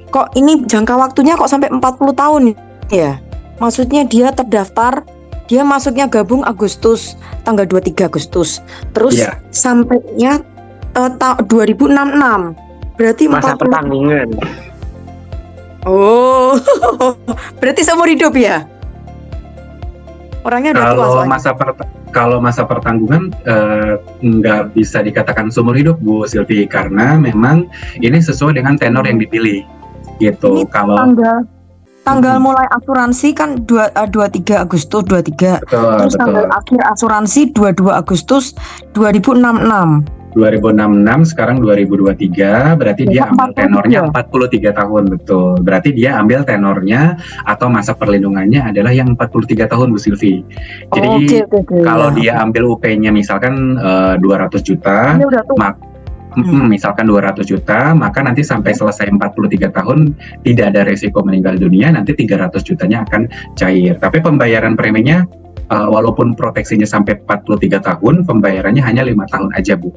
Kok ini jangka waktunya kok sampai 40 tahun ya? Maksudnya dia terdaftar, dia masuknya gabung Agustus, tanggal 23 Agustus. Terus sampainya 2066. Berarti masa pertanggungan. Oh, berarti seumur hidup ya? Orangnya udah tua soalnya. Kalau masa pertanggungan nggak bisa dikatakan seumur hidup Bu Sylvie, karena memang ini sesuai dengan tenor yang dipilih gitu. Ini kalau tanggal mulai asuransi kan 23 Agustus 23. Terus tanggal akhir asuransi 22 Agustus 2066. 2066 sekarang 2023, berarti dia ambil tenornya 43 tahun, betul. Berarti dia ambil tenornya atau masa perlindungannya adalah yang 43 tahun Bu Sylvie. Jadi kalau dia ambil UP-nya misalkan 200 juta, misalkan 200 juta, maka nanti sampai selesai 43 tahun tidak ada resiko meninggal dunia, nanti 300 jutanya akan cair. Tapi pembayaran preminya walaupun proteksinya sampai 43 tahun, pembayarannya hanya 5 tahun aja, Bu.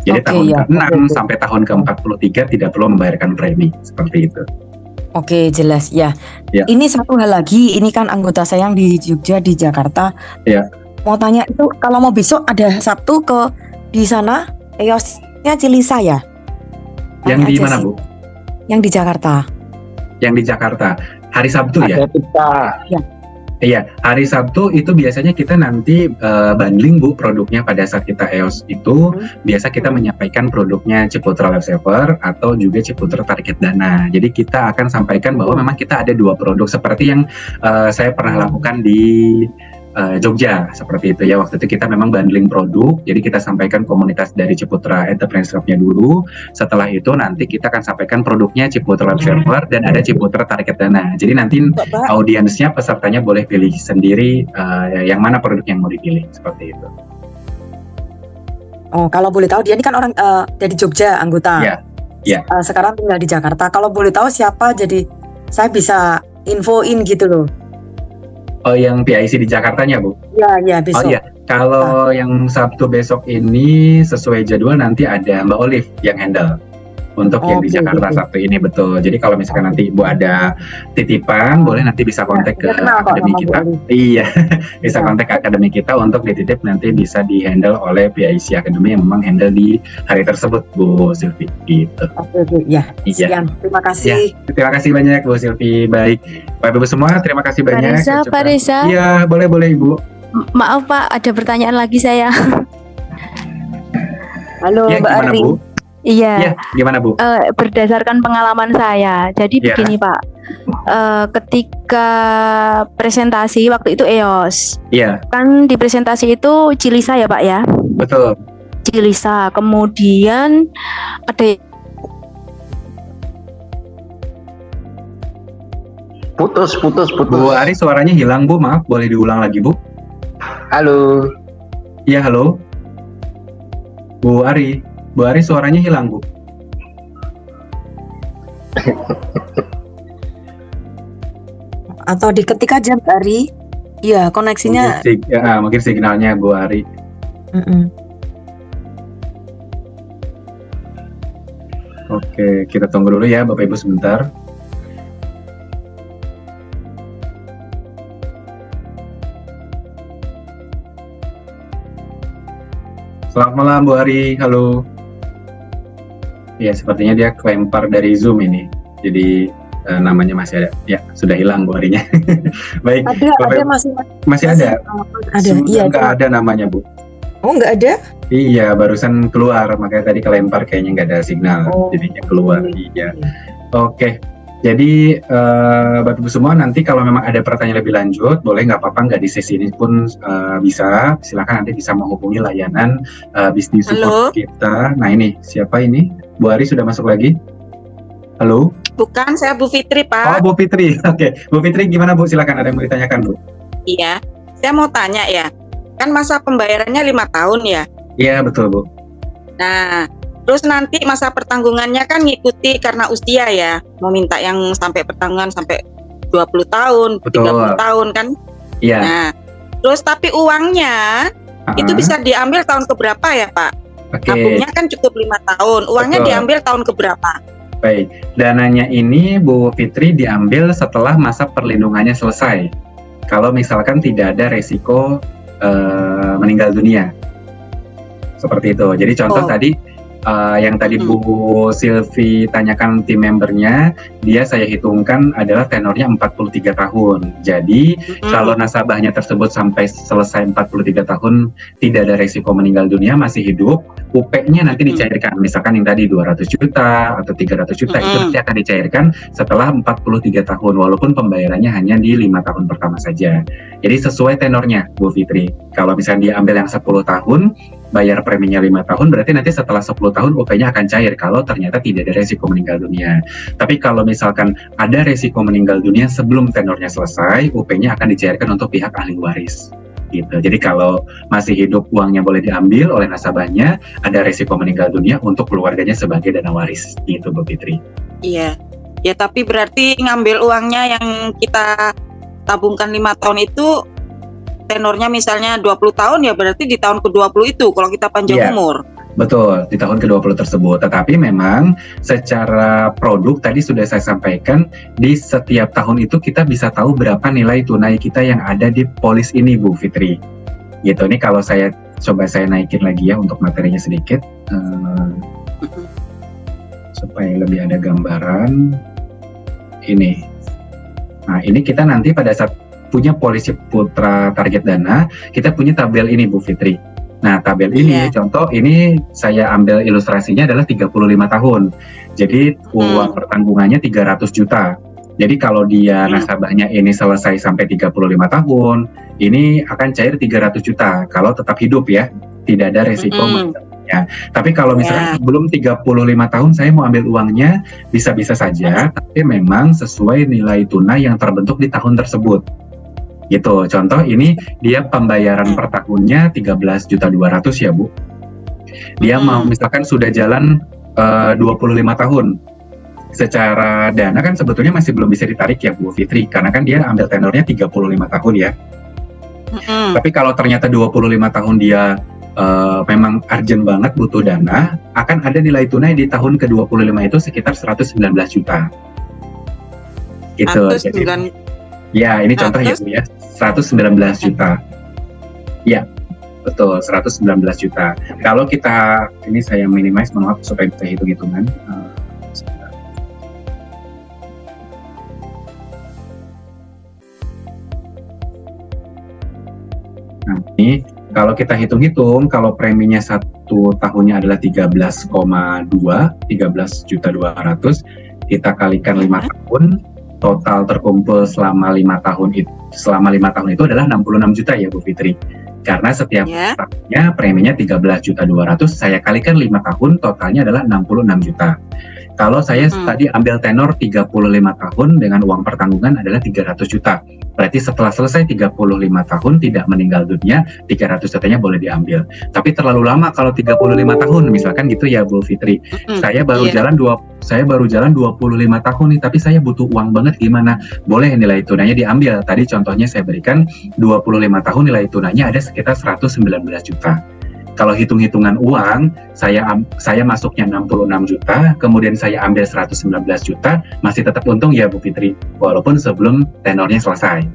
Jadi tahun ke-6 sampai tahun ke-43 tidak perlu membayarkan premi, seperti itu. Oke, jelas ya. Ini satu hal lagi, ini kan anggota saya yang di Jogja, di Jakarta. Mau tanya itu, kalau mau besok ada Sabtu ke di sana, EOS-nya Cilisa ya? Yang di mana, Bu? Yang di Jakarta. Yang di Jakarta. Hari Sabtu ya? Ya. Iya, hari Sabtu itu biasanya kita nanti bundling, Bu, produknya pada saat kita EOS itu. Biasa kita menyampaikan produknya Ciputra Lifesaver atau juga Ciputra Target Dana. Jadi kita akan sampaikan bahwa memang kita ada 2 produk seperti yang saya pernah lakukan di Jogja, seperti itu ya. Waktu itu kita memang bundling produk, jadi kita sampaikan komunitas dari Ciputra Entrepreneurship-nya dulu. Setelah itu nanti kita akan sampaikan produknya Ciputra Lifesaver dan ada Ciputra Target Dana. Jadi nanti audiensnya, pesertanya boleh pilih sendiri yang mana produk yang mau dipilih, seperti itu. Oh, kalau boleh tahu, dia ini kan orang dari Jogja, anggota. Iya. Sekarang tinggal di Jakarta. Kalau boleh tahu siapa, jadi saya bisa infoin gitu loh. Oh, yang PIC di Jakartanya, Bu? Iya, besok. Oh iya, kalau yang Sabtu besok ini sesuai jadwal nanti ada Mbak Olive yang handle untuk yang di Jakarta Sabtu ini, betul. Jadi kalau misalkan nanti Ibu ada titipan, boleh nanti bisa kontak ke akademi kita. Iya, bisa kontak ke akademi kita untuk dititip, nanti bisa di-handle oleh PIC Akademi yang memang handle di hari tersebut, Bu Silvi. Gitu. Iya. Terima kasih. Ya, terima kasih banyak, Bu Silvi. Baik, Bapak Ibu semua, terima kasih banyak. Pak Reza. Iya, boleh Ibu. Maaf Pak, ada pertanyaan lagi saya. Halo, ya, Mbak Ari. Bu? Iya. Gimana, Bu? Berdasarkan pengalaman saya, jadi begini Pak. Ketika presentasi waktu itu EOS, kan di presentasi itu Cilisa ya Pak ya? Betul. Cilisa, kemudian ada Putus. Bu Ari, suaranya hilang, Bu. Maaf, boleh diulang lagi, Bu? Halo. Iya, halo. Bu Ari, suaranya hilang, Bu. Atau diketik aja, Mbak Ari. Iya, koneksinya. Mungkin signalnya, Bu Ari. Oke, kita tunggu dulu ya, Bapak Ibu sebentar. Selamat malam, Bu Ari. Halo. Ya, sepertinya dia kelempar dari Zoom ini. Jadi namanya masih ada. Ya, sudah hilang Bu Arinya. Baik. Ada masih ada. Ada. Iya. Nggak ada namanya, Bu. Oh, nggak ada? Iya, barusan keluar. Makanya tadi kelempar, kayaknya nggak ada signal. Jadinya keluar. Iya. Oke. Jadi Bapak Ibu semua, nanti kalau memang ada pertanyaan lebih lanjut, boleh, nggak apa-apa, nggak di sesi ini pun bisa. Silakan nanti bisa menghubungi layanan bisnis support kita. Nah ini, siapa ini? Bu Ari sudah masuk lagi? Halo? Bukan, saya Bu Fitri, Pak. Oh, Bu Fitri. Oke. Bu Fitri gimana, Bu? Silakan, ada yang mau ditanyakan, Bu. Iya, saya mau tanya ya. Kan masa pembayarannya 5 tahun ya? Iya, betul, Bu. Nah, terus nanti masa pertanggungannya kan ngikuti karena usia ya. Mau minta yang sampai pertanggungan sampai 20 tahun, betul. 30 tahun kan? Iya. Nah, terus tapi uangnya itu bisa diambil tahun keberapa ya, Pak? Tabungnya kan cukup 5 tahun. Uangnya diambil tahun keberapa? Baik, dananya ini Bu Fitri diambil setelah masa perlindungannya selesai. Kalau misalkan tidak ada resiko meninggal dunia. Seperti itu. Jadi contoh tadi yang tadi Bu Silvi tanyakan tim membernya, dia saya hitungkan adalah tenornya 43 tahun. Jadi kalau nasabahnya tersebut sampai selesai 43 tahun tidak ada resiko meninggal dunia, masih hidup, UP-nya nanti dicairkan. Misalkan yang tadi 200 juta atau 300 juta itu nanti akan dicairkan setelah 43 tahun, walaupun pembayarannya hanya di 5 tahun pertama saja. Jadi sesuai tenornya, Bu Fitri. Kalau misalnya diambil yang 10 tahun, bayar preminya 5 tahun, berarti nanti setelah 10 tahun UP-nya akan cair kalau ternyata tidak ada resiko meninggal dunia. Tapi kalau misalkan ada resiko meninggal dunia sebelum tenornya selesai, UP-nya akan dicairkan untuk pihak ahli waris. gitu. Jadi kalau masih hidup uangnya boleh diambil oleh nasabahnya, ada resiko meninggal dunia untuk keluarganya sebagai dana waris gitu Bu Fitri. Iya. Ya tapi berarti ngambil uangnya yang kita tabungkan 5 tahun itu tenornya misalnya 20 tahun ya berarti di tahun ke-20 itu kalau kita panjang umur. Betul, di tahun ke-20 tersebut. Tetapi memang secara produk tadi sudah saya sampaikan, di setiap tahun itu kita bisa tahu berapa nilai tunai kita yang ada di polis ini Bu Fitri. Gitu, ini kalau saya coba saya naikin lagi ya untuk materinya sedikit. Supaya lebih ada gambaran. Ini. Nah, ini kita nanti pada saat punya polis Ciputra target dana, kita punya tabel ini Bu Fitri. Nah, tabel ini, contoh ini saya ambil ilustrasinya adalah 35 tahun. Jadi uang pertanggungannya 300 juta. Jadi kalau dia nasabahnya ini selesai sampai 35 tahun, ini akan cair 300 juta kalau tetap hidup ya. Tidak ada resiko ya. Tapi kalau misalkan sebelum 35 tahun saya mau ambil uangnya, bisa-bisa saja, tapi memang sesuai nilai tunai yang terbentuk di tahun tersebut. Gitu, contoh ini dia pembayaran per tahunnya 13.200.000 ya Bu. Dia mau misalkan sudah jalan 25 tahun. Secara dana kan sebetulnya masih belum bisa ditarik ya Bu Fitri, karena kan dia ambil tenornya 35 tahun ya. Tapi kalau ternyata 25 tahun dia memang urgent banget butuh dana, akan ada nilai tunai di tahun ke-25 itu sekitar 119 juta. Gitu. Jadi, ya, ini contoh ya Bu ya, 119 juta. Ya, betul, 119 juta. Kalau kita, ini saya minimize, maaf supaya bisa hitung-hitungan. Nah, ini kalau kita hitung-hitung, kalau preminya 1 tahunnya adalah 13,2, 13.200, kita kalikan 5 tahun, total terkumpul selama 5 tahun itu adalah 66 juta ya Bu Fitri. Karena setiap tahunnya preminya 13.200.000, saya kalikan 5 tahun totalnya adalah 66 juta. Kalau saya tadi ambil tenor 35 tahun dengan uang pertanggungan adalah 300 juta. Berarti setelah selesai 35 tahun tidak meninggal dunia, 300 jutanya boleh diambil. Tapi terlalu lama kalau 35 tahun misalkan gitu ya Bu Fitri. Saya baru jalan 25 tahun nih, tapi saya butuh uang banget, gimana? Boleh nilai tunainya diambil. Tadi contohnya saya berikan 25 tahun nilai tunainya ada sekitar 119 juta. Kalau hitung-hitungan uang, saya masuknya 66 juta, kemudian saya ambil 119 juta, masih tetap untung ya Bu Fitri, walaupun sebelum tenornya selesai.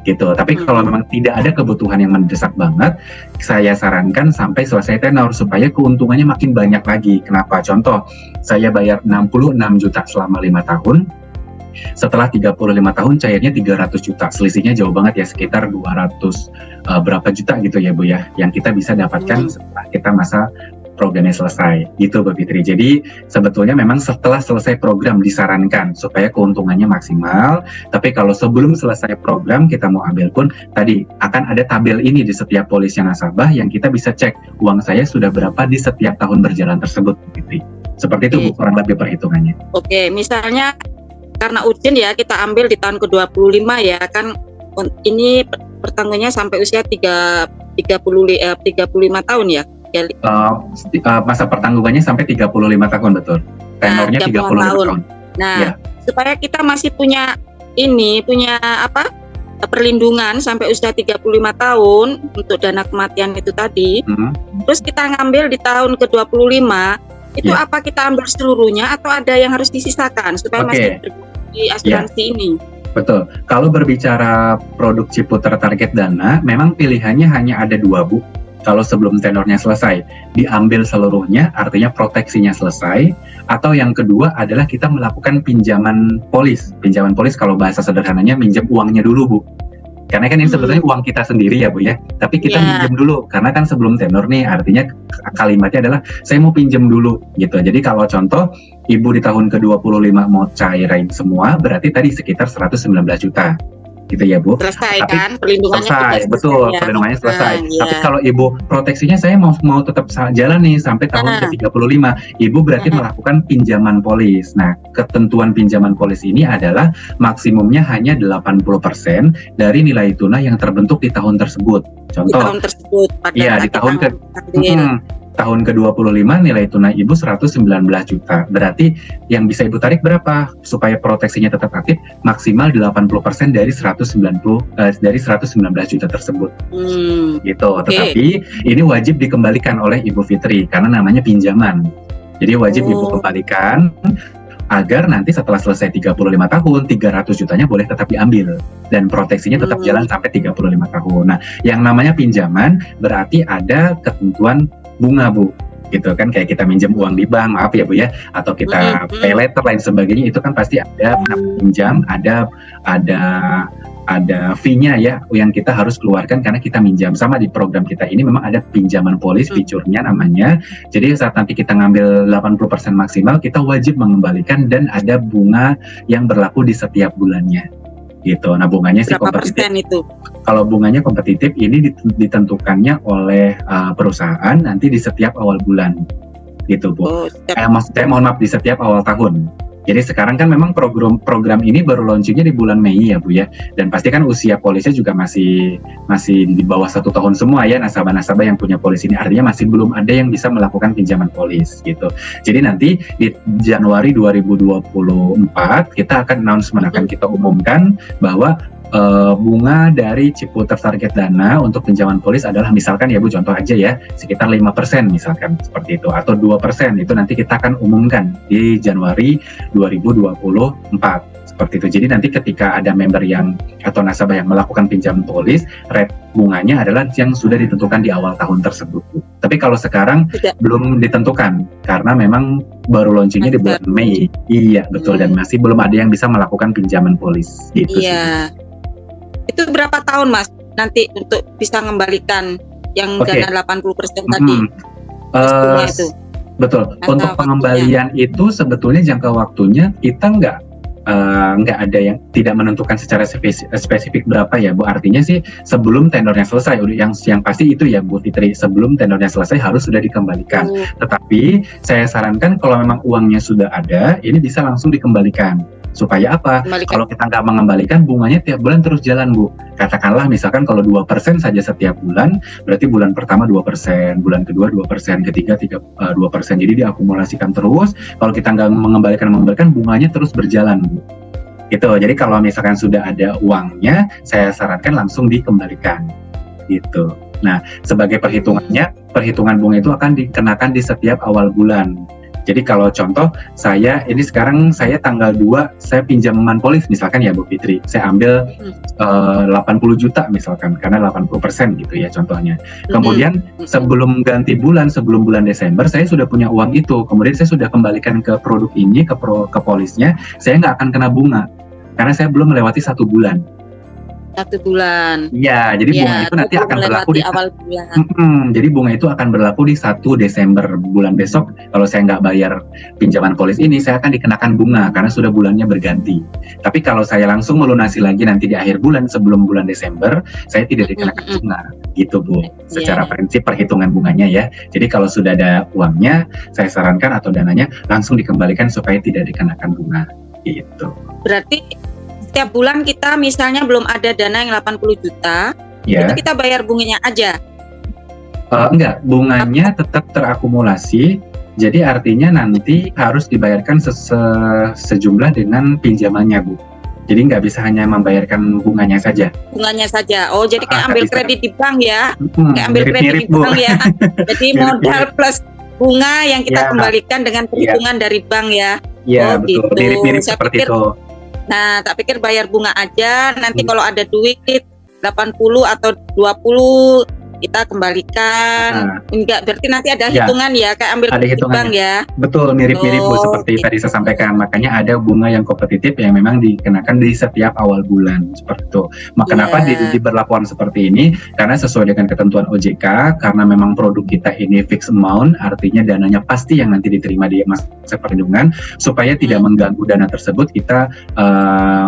Gitu. Tapi kalau memang tidak ada kebutuhan yang mendesak banget, saya sarankan sampai selesai tenor supaya keuntungannya makin banyak lagi. Kenapa? Contoh, saya bayar 66 juta selama 5 tahun, setelah 35 tahun cairnya 300 juta, selisihnya jauh banget ya, sekitar 200 berapa juta gitu ya Bu ya, yang kita bisa dapatkan setelah kita masa programnya selesai gitu Bu Fitri. Jadi sebetulnya memang setelah selesai program disarankan supaya keuntungannya maksimal, tapi kalau sebelum selesai program kita mau ambil pun tadi akan ada tabel ini di setiap polisnya nasabah yang kita bisa cek uang saya sudah berapa di setiap tahun berjalan tersebut Bu Fitri. Seperti itu Bu, kurang lebih perhitungannya. Oke, misalnya karena urgent ya kita ambil di tahun ke-25 ya kan, ini pertanggungannya sampai usia 35 tahun ya. Masa pertanggungannya sampai 35 tahun betul. Tenornya 35 tahun. Nah, supaya kita masih punya perlindungan sampai usia 35 tahun untuk dana kematian itu tadi. Terus kita ngambil di tahun ke-25 itu apa kita ambil seluruhnya atau ada yang harus disisakan supaya masih di asuransi ini? Betul. Kalau berbicara produk Ciputra target dana, memang pilihannya hanya ada 2 Bu. Kalau sebelum tenornya selesai, diambil seluruhnya, artinya proteksinya selesai. Atau yang kedua adalah kita melakukan pinjaman polis. Pinjaman polis kalau bahasa sederhananya minjem uangnya dulu Bu. Karena kan ini sebetulnya uang kita sendiri ya Bu ya. Tapi kita pinjam dulu, karena kan sebelum tenor nih, artinya kalimatnya adalah saya mau pinjam dulu gitu. Jadi kalau contoh, Ibu di tahun ke-25 mau cairin semua, berarti tadi sekitar 119 juta. gitu ya Bu. Selesai Tapi kan perlindungannya selesai, sudah betul, ya. perlindungannya selesai. Iya. Tapi kalau Ibu proteksinya saya mau tetap jalan nih sampai tahun ke-35, Ibu berarti melakukan pinjaman polis. Nah, ketentuan pinjaman polis ini adalah maksimumnya hanya 80% dari nilai tunai yang terbentuk di tahun tersebut. Contoh, di tahun tersebut pada iya, di tahun tahun ke-25 nilai tunai Ibu 119 juta. Berarti yang bisa Ibu tarik berapa? Supaya proteksinya tetap aktif, maksimal 80% dari 119 juta tersebut. Gitu. Tetapi ini wajib dikembalikan oleh Ibu Fitri karena namanya pinjaman. Jadi wajib Ibu kembalikan agar nanti setelah selesai 35 tahun, 300 jutanya boleh tetap diambil dan proteksinya tetap jalan sampai 35 tahun. Nah, yang namanya pinjaman berarti ada ketentuan bunga, Bu. Gitu kan, kayak kita minjem uang di bank, maaf ya Bu ya, atau kita pay letter lain sebagainya, itu kan pasti ada pinjam, ada fee-nya ya yang kita harus keluarkan karena kita minjam. Sama di program kita ini memang ada pinjaman polis, fiturnya namanya. Jadi saat nanti kita ngambil 80% maksimal, kita wajib mengembalikan dan ada bunga yang berlaku di setiap bulannya. Gitu. Nah, bunganya sih kompetitif. Itu? Kalau bunganya kompetitif ini ditentukannya oleh perusahaan nanti di setiap awal bulan. Gitu, Bu. Mohon maaf, di setiap awal tahun. Jadi sekarang kan memang program ini baru launchingnya di bulan Mei ya Bu ya, dan pasti kan usia polisnya juga masih di bawah 1 tahun semua ya nasabah-nasabah yang punya polis ini, artinya masih belum ada yang bisa melakukan pinjaman polis gitu. Jadi nanti di Januari 2024 kita akan announcement, akan kita umumkan bahwa bunga dari Ciputer Target Dana untuk pinjaman polis adalah misalkan ya Bu, contoh aja ya, sekitar 5% misalkan seperti itu, atau 2%, itu nanti kita akan umumkan di Januari 2024 seperti itu. Jadi nanti ketika ada member yang atau nasabah yang melakukan pinjaman polis, rate bunganya adalah yang sudah ditentukan di awal tahun tersebut, Bu. Tapi kalau sekarang belum ditentukan karena memang baru launchingnya di bulan Mei. Iya betul, dan masih belum ada yang bisa melakukan pinjaman polis gitu sih. Itu berapa tahun Mas nanti untuk bisa mengembalikan yang dana 80% tadi? Itu. Betul. Untuk pengembalian itu sebetulnya jangka waktunya kita nggak ada yang tidak menentukan secara spesifik berapa ya Bu. Artinya sih sebelum tenornya selesai, yang pasti itu ya Bu Fitri, sebelum tenornya selesai harus sudah dikembalikan. Tetapi saya sarankan kalau memang uangnya sudah ada, ini bisa langsung dikembalikan. Supaya apa? Kalau kita nggak mengembalikan, bunganya tiap bulan terus jalan Bu. Katakanlah misalkan kalau 2% saja setiap bulan, berarti bulan pertama 2%, bulan kedua 2%, ketiga 2%. Jadi diakumulasikan terus. Kalau kita nggak mengembalikan, bunganya terus berjalan Bu. Gitu. Jadi kalau misalkan sudah ada uangnya, saya sarankan langsung dikembalikan. Gitu. Nah, sebagai perhitungan bunga itu akan dikenakan di setiap awal bulan. Jadi kalau contoh saya tanggal 2 saya pinjaman polis misalkan ya Bu Fitri, saya ambil 80 juta misalkan karena 80% gitu ya contohnya. Kemudian sebelum ganti bulan, sebelum bulan Desember saya sudah punya uang itu, kemudian saya sudah kembalikan ke produk ini ke polisnya, saya nggak akan kena bunga karena saya belum melewati 1 bulan. 1 bulan. Iya, jadi bunga itu nanti akan berlaku di awal bulan. Jadi bunga itu akan berlaku di 1 Desember bulan besok. Kalau saya nggak bayar pinjaman polis ini, saya akan dikenakan bunga karena sudah bulannya berganti. Tapi kalau saya langsung melunasi lagi nanti di akhir bulan sebelum bulan Desember, saya tidak dikenakan bunga. Gitu Bu. Secara prinsip perhitungan bunganya ya. Jadi kalau sudah ada uangnya, saya sarankan atau dananya langsung dikembalikan supaya tidak dikenakan bunga. Gitu. Berarti setiap bulan kita misalnya belum ada dana yang 80 juta, itu kita bayar bunganya aja? Enggak, bunganya tetap terakumulasi, jadi artinya nanti harus dibayarkan sejumlah dengan pinjamannya Bu. Jadi nggak bisa hanya membayarkan bunganya saja. Bunganya saja, oh jadi kayak ambil kredit di bank ya? Kayak ambil kredit di bank ya? Jadi modal plus bunga yang kita kembalikan dengan perhitungan dari bank ya? Iya betul, gitu. Mirip-mirip seperti itu. Nah, tak pikir bayar bunga aja, nanti kalau ada duit 80 atau 20 kita kembalikan. Enggak, berarti nanti ada hitungan ya, kayak ambil ada hitungan ya. Betul, mirip-mirip Bu, seperti tadi saya sampaikan. Makanya ada bunga yang kompetitif yang memang dikenakan di setiap awal bulan seperti itu. Kenapa diberlakukan seperti ini? Karena sesuai dengan ketentuan OJK, karena memang produk kita ini fixed amount, artinya dananya pasti yang nanti diterima di masa perlindungan. Supaya tidak mengganggu dana tersebut, kita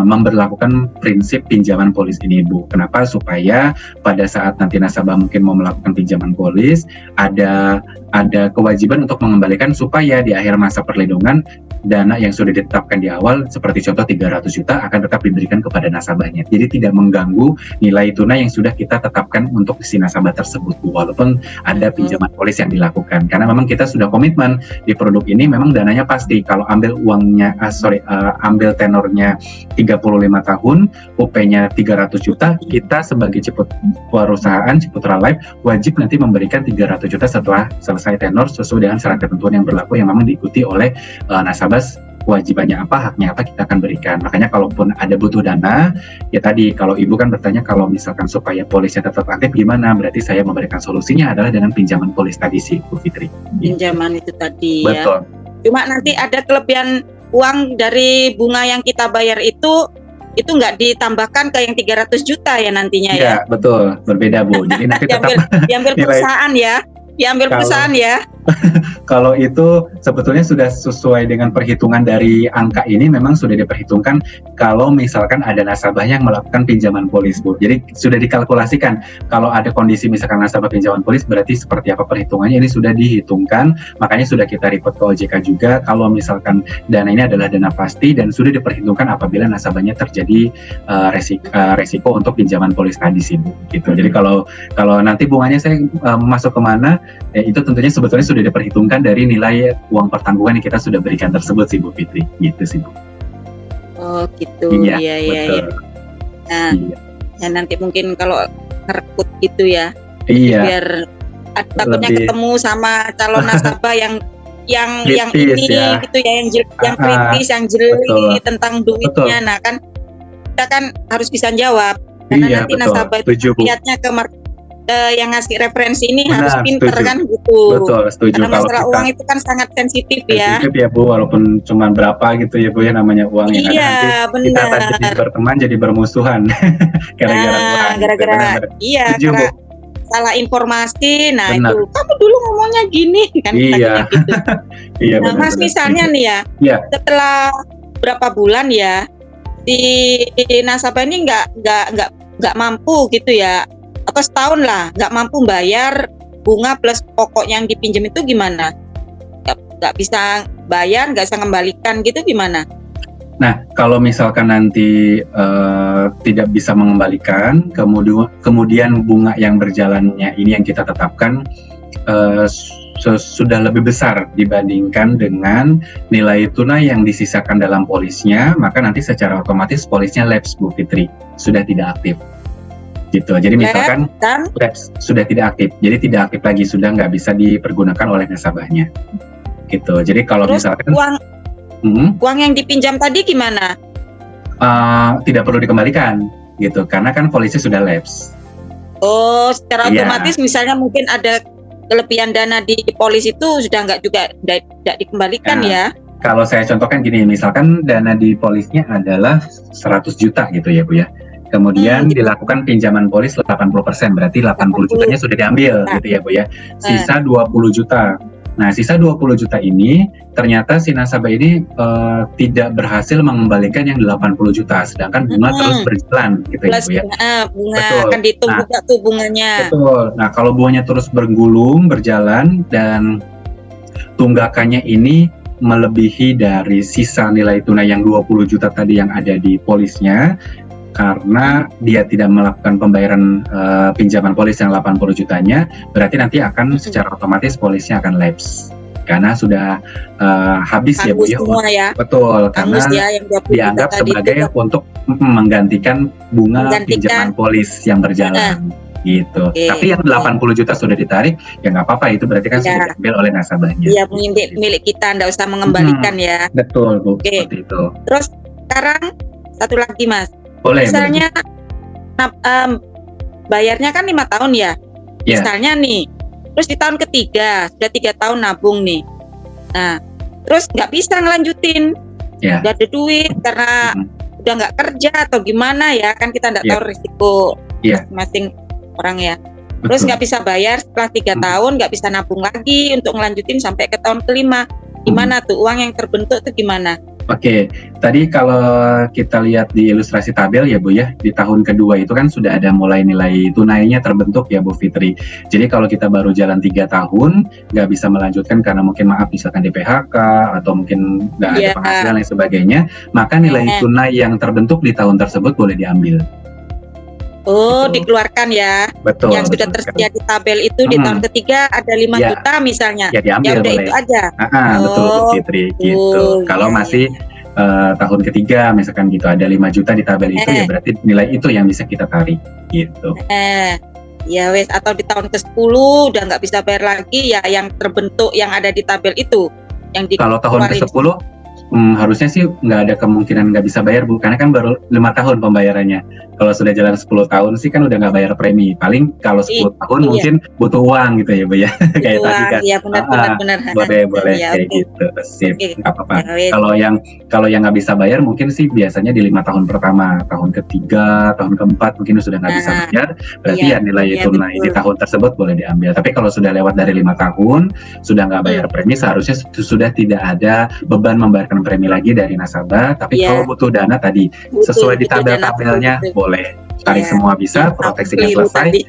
memberlakukan prinsip pinjaman polis ini, Bu. Kenapa? Supaya pada saat nanti nasabah mungkin mau melakukan pinjaman polis, ada kewajiban untuk mengembalikan supaya di akhir masa perlindungan dana yang sudah ditetapkan di awal seperti contoh 300 juta akan tetap diberikan kepada nasabahnya. Jadi tidak mengganggu nilai tunai yang sudah kita tetapkan untuk si nasabah tersebut, Bu, walaupun ada pinjaman polis yang dilakukan. Karena memang kita sudah komitmen di produk ini memang dananya pasti. Kalau ambil uangnya ambil tenornya 35 tahun, UP-nya 300 juta, kita sebagai perusahaan Ciputra Life wajib nanti memberikan 300 juta setelah selesai tenor sesuai dengan syarat ketentuan yang berlaku yang memang diikuti oleh nasabah. Kewajibannya apa, haknya apa, kita akan berikan. Makanya kalaupun ada butuh dana, ya tadi kalau Ibu kan bertanya kalau misalkan supaya polisnya tetap aktif gimana, berarti saya memberikan solusinya adalah dengan pinjaman polis tadi sih, Bu Fitri. Pinjaman itu tadi. Betul. Ya. Cuma nanti ada kelebihan uang dari bunga yang kita bayar itu nggak ditambahkan ke yang 300 juta ya nantinya ya? Iya, betul. Berbeda, Bu. Jadi nanti tetap diambil perusahaan ya? Diambil perusahaan ya? Kalau itu sebetulnya sudah sesuai dengan perhitungan dari angka ini, memang sudah diperhitungkan kalau misalkan ada nasabah yang melakukan pinjaman polis, Bu. Jadi sudah dikalkulasikan kalau ada kondisi misalkan nasabah pinjaman polis berarti seperti apa perhitungannya, ini sudah dihitungkan. Makanya sudah kita report ke OJK juga kalau misalkan dana ini adalah dana pasti dan sudah diperhitungkan apabila nasabahnya terjadi resiko untuk pinjaman polis tadi sih, Bu. Gitu. Jadi kalau nanti bunganya saya masuk kemana, itu tentunya sebetulnya sudah diperhitungkan dari nilai uang pertanggungan yang kita sudah berikan tersebut sih, Bu Fitri. Gitu sih, Bu. Oh gitu, iya. Nah, ya nanti mungkin kalau ngerekut gitu ya, biar takutnya ketemu sama calon nasabah yang ini ya. Gitu ya, yang kritis, yang jeli tentang duitnya. Nah kan kita kan harus bisa jawab karena nanti nasabah itu lihatnya ke yang ngasih referensi ini harus pinter kan gitu. Betul, setuju. Karena masalah uang itu kan sangat sensitif ya. Sensitif ya, Bu, walaupun cuma berapa gitu ya, Bu, ya namanya uang ya. Iya, benar. Kita tadi berteman jadi bermusuhan gara-gara uang. Gara-gara karena salah informasi. Nah, benar. Itu kamu dulu ngomongnya gini kan iya. Gitu. Iya, nah, Mas misalnya nih ya, setelah berapa bulan ya si nasabah ini nggak mampu gitu ya, atau setahun lah nggak mampu bayar bunga plus pokok yang dipinjam itu gimana? Nggak bisa bayar, nggak bisa mengembalikan gitu gimana? Nah, kalau misalkan nanti tidak bisa mengembalikan, kemudian bunga yang berjalannya ini yang kita tetapkan sudah lebih besar dibandingkan dengan nilai tunai yang disisakan dalam polisnya, maka nanti secara otomatis polisnya lapse, Bu Fitri, sudah tidak aktif. Gitu. Jadi misalkan lapse, sudah tidak aktif, jadi tidak aktif lagi, sudah nggak bisa dipergunakan oleh nasabahnya. Gitu. Jadi kalau terus misalkan uang yang dipinjam tadi gimana? Tidak perlu dikembalikan, gitu, karena kan polisi sudah lapse. Oh, secara otomatis misalnya mungkin ada kelebihan dana di polis itu sudah tidak dikembalikan ya? Kalau saya contohkan gini, misalkan dana di polisnya adalah 100 juta gitu ya, Bu ya. Kemudian dilakukan pinjaman polis 80%, berarti 80 jutanya sudah diambil gitu ya, Bu ya. Sisa 20 juta. Nah, sisa 20 juta ini ternyata si nasabah ini tidak berhasil mengembalikan yang 80 juta, sedangkan bunga terus berjalan gitu ya, Bu ya. Bunga akan dihitung juga tuh bunganya. Betul. Nah, kalau bunganya terus bergulung, berjalan dan tunggakannya ini melebihi dari sisa nilai tunai yang 20 juta tadi yang ada di polisnya, karena dia tidak melakukan pembayaran pinjaman polis yang 80 jutanya, berarti nanti akan secara otomatis polisnya akan lapse. Karena sudah habis ya, Bu ya. Betul, karena yang dianggap sebagai untuk menggantikan bunga pinjaman polis yang berjalan. Gitu. Tapi yang 80 juta sudah ditarik, ya nggak apa-apa, itu berarti kan sudah diambil oleh nasabahnya. Iya, milik kita, nggak usah mengembalikan ya. Betul, Bu, seperti itu. Terus sekarang satu lagi, Mas. Boleh, misalnya bayarnya kan 5 tahun ya. Misalnya nih, terus di tahun ketiga sudah 3 tahun nabung nih. Nah, terus nggak bisa ngelanjutin, nggak ada duit karena udah nggak kerja atau gimana ya, kan kita nggak tahu risiko masing-masing orang ya. Terus nggak bisa bayar setelah 3 tahun, nggak bisa nabung lagi untuk ngelanjutin sampai ke tahun kelima. Gimana tuh uang yang terbentuk tuh gimana? Oke, tadi kalau kita lihat di ilustrasi tabel ya Bu ya, di tahun kedua itu kan sudah ada mulai nilai tunainya terbentuk ya Bu Fitri. Jadi kalau kita baru jalan 3 tahun, nggak bisa melanjutkan karena mungkin maaf misalkan di PHK atau mungkin nggak ada penghasilan dan sebagainya, maka nilai tunai yang terbentuk di tahun tersebut boleh diambil. Oh, dikeluarkan ya. Betul. Yang sudah tersedia di tabel itu di tahun ketiga ada 5 juta misalnya. Ya diambil udah boleh. Itu aja. Betul Bu Fitri gitu. Kalau masih tahun ketiga misalkan gitu ada 5 juta di tabel itu ya berarti nilai itu yang bisa kita tarik gitu. Ya wes, atau di tahun ke-10 udah nggak bisa bayar lagi ya, yang terbentuk yang ada di tabel itu yang kalau tahun ke-10 harusnya sih nggak ada kemungkinan nggak bisa bayar Bu, karena kan baru 5 tahun pembayarannya. Kalau sudah jalan 10 tahun sih kan udah nggak bayar premi. Paling kalau 10 tahun mungkin butuh uang gitu ya Bu ya. Kayak tadi kan. Iya benar. Boleh ya, kayak gitu. Sip, nggak apa-apa. Ya, kalau yang nggak bisa bayar mungkin sih biasanya di 5 tahun pertama, tahun ketiga, tahun keempat mungkin sudah nggak bisa bayar. Berarti ya nilai tunai di tahun tersebut boleh diambil. Tapi kalau sudah lewat dari 5 tahun, sudah nggak bayar premi, seharusnya sudah tidak ada beban membayarkan premi lagi dari nasabah. Tapi kalau butuh dana tadi sesuai di tabel-tabelnya boleh tarik semua bisa, proteksinya selesai,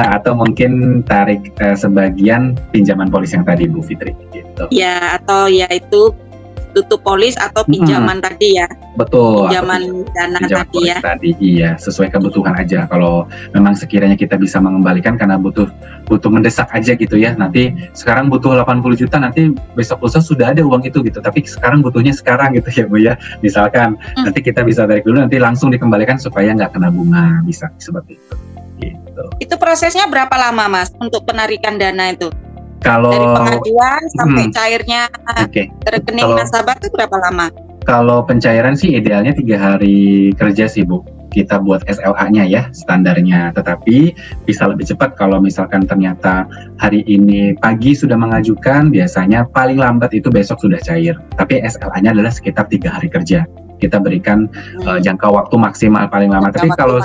atau mungkin tarik sebagian pinjaman polis yang tadi Bu Fitri gitu. Ya, atau ya itu tutup polis atau pinjaman tadi ya. Betul. Pinjaman dana tadi ya. Iya, sesuai kebutuhan aja. Kalau memang sekiranya kita bisa mengembalikan karena butuh mendesak aja gitu ya. Nanti sekarang butuh 80 juta, nanti besok lusa sudah ada uang itu gitu. Tapi sekarang butuhnya sekarang gitu ya Bu ya. Misalkan nanti kita bisa tarik dulu, nanti langsung dikembalikan supaya nggak kena bunga, bisa seperti itu. Gitu. Itu prosesnya berapa lama Mas untuk penarikan dana itu? Kalau dari pengajuan sampai cairnya ke rekening nasabah itu berapa lama? Kalau pencairan sih idealnya 3 hari kerja sih Bu. Kita buat SLA-nya ya standarnya. Tetapi bisa lebih cepat kalau misalkan ternyata hari ini pagi sudah mengajukan, biasanya paling lambat itu besok sudah cair. Tapi SLA-nya adalah sekitar 3 hari kerja. Kita berikan jangka waktu maksimal paling lama. Tapi kalau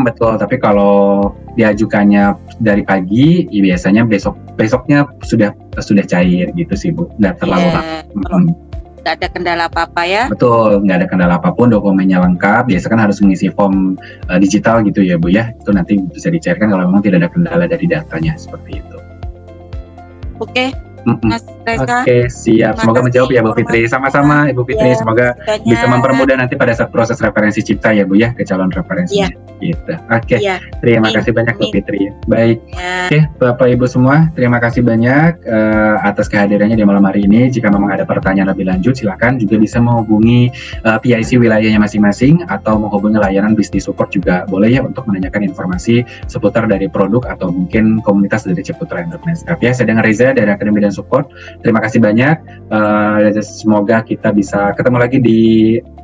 betul, tapi kalau diajukannya dari pagi, ya biasanya besoknya sudah cair gitu sih Bu. Nggak terlalu lama. Nggak ada kendala apa-apa ya? Betul, nggak ada kendala apapun, dokumennya lengkap. Biasa kan harus mengisi form digital gitu ya Bu ya. Itu nanti bisa dicairkan kalau memang tidak ada kendala dari datanya seperti itu. Oke. Mas Reza. Oke, siap. Semoga menjawab ya Bu Fitri. Sama-sama Ibu Fitri, semoga bisa mempermudah nanti pada saat proses referensi cipta ya Bu ya, ke calon referensinya. Gitu. Oke. Terima kasih banyak Bu Fitri. Baik. Oke, Bapak Ibu semua, terima kasih banyak atas kehadirannya di malam hari ini. Jika memang ada pertanyaan lebih lanjut, silakan juga bisa menghubungi PIC wilayahnya masing-masing atau menghubungi layanan bisnis support juga boleh ya untuk menanyakan informasi seputar dari produk atau mungkin komunitas dari Ciputra Entrepreneur. Ya, saya dengan Reza dari Akademi dan Support. Terima kasih banyak. Semoga kita bisa ketemu lagi di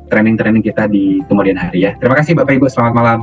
training-training kita di kemudian hari ya. Terima kasih Bapak Ibu. Selamat malam.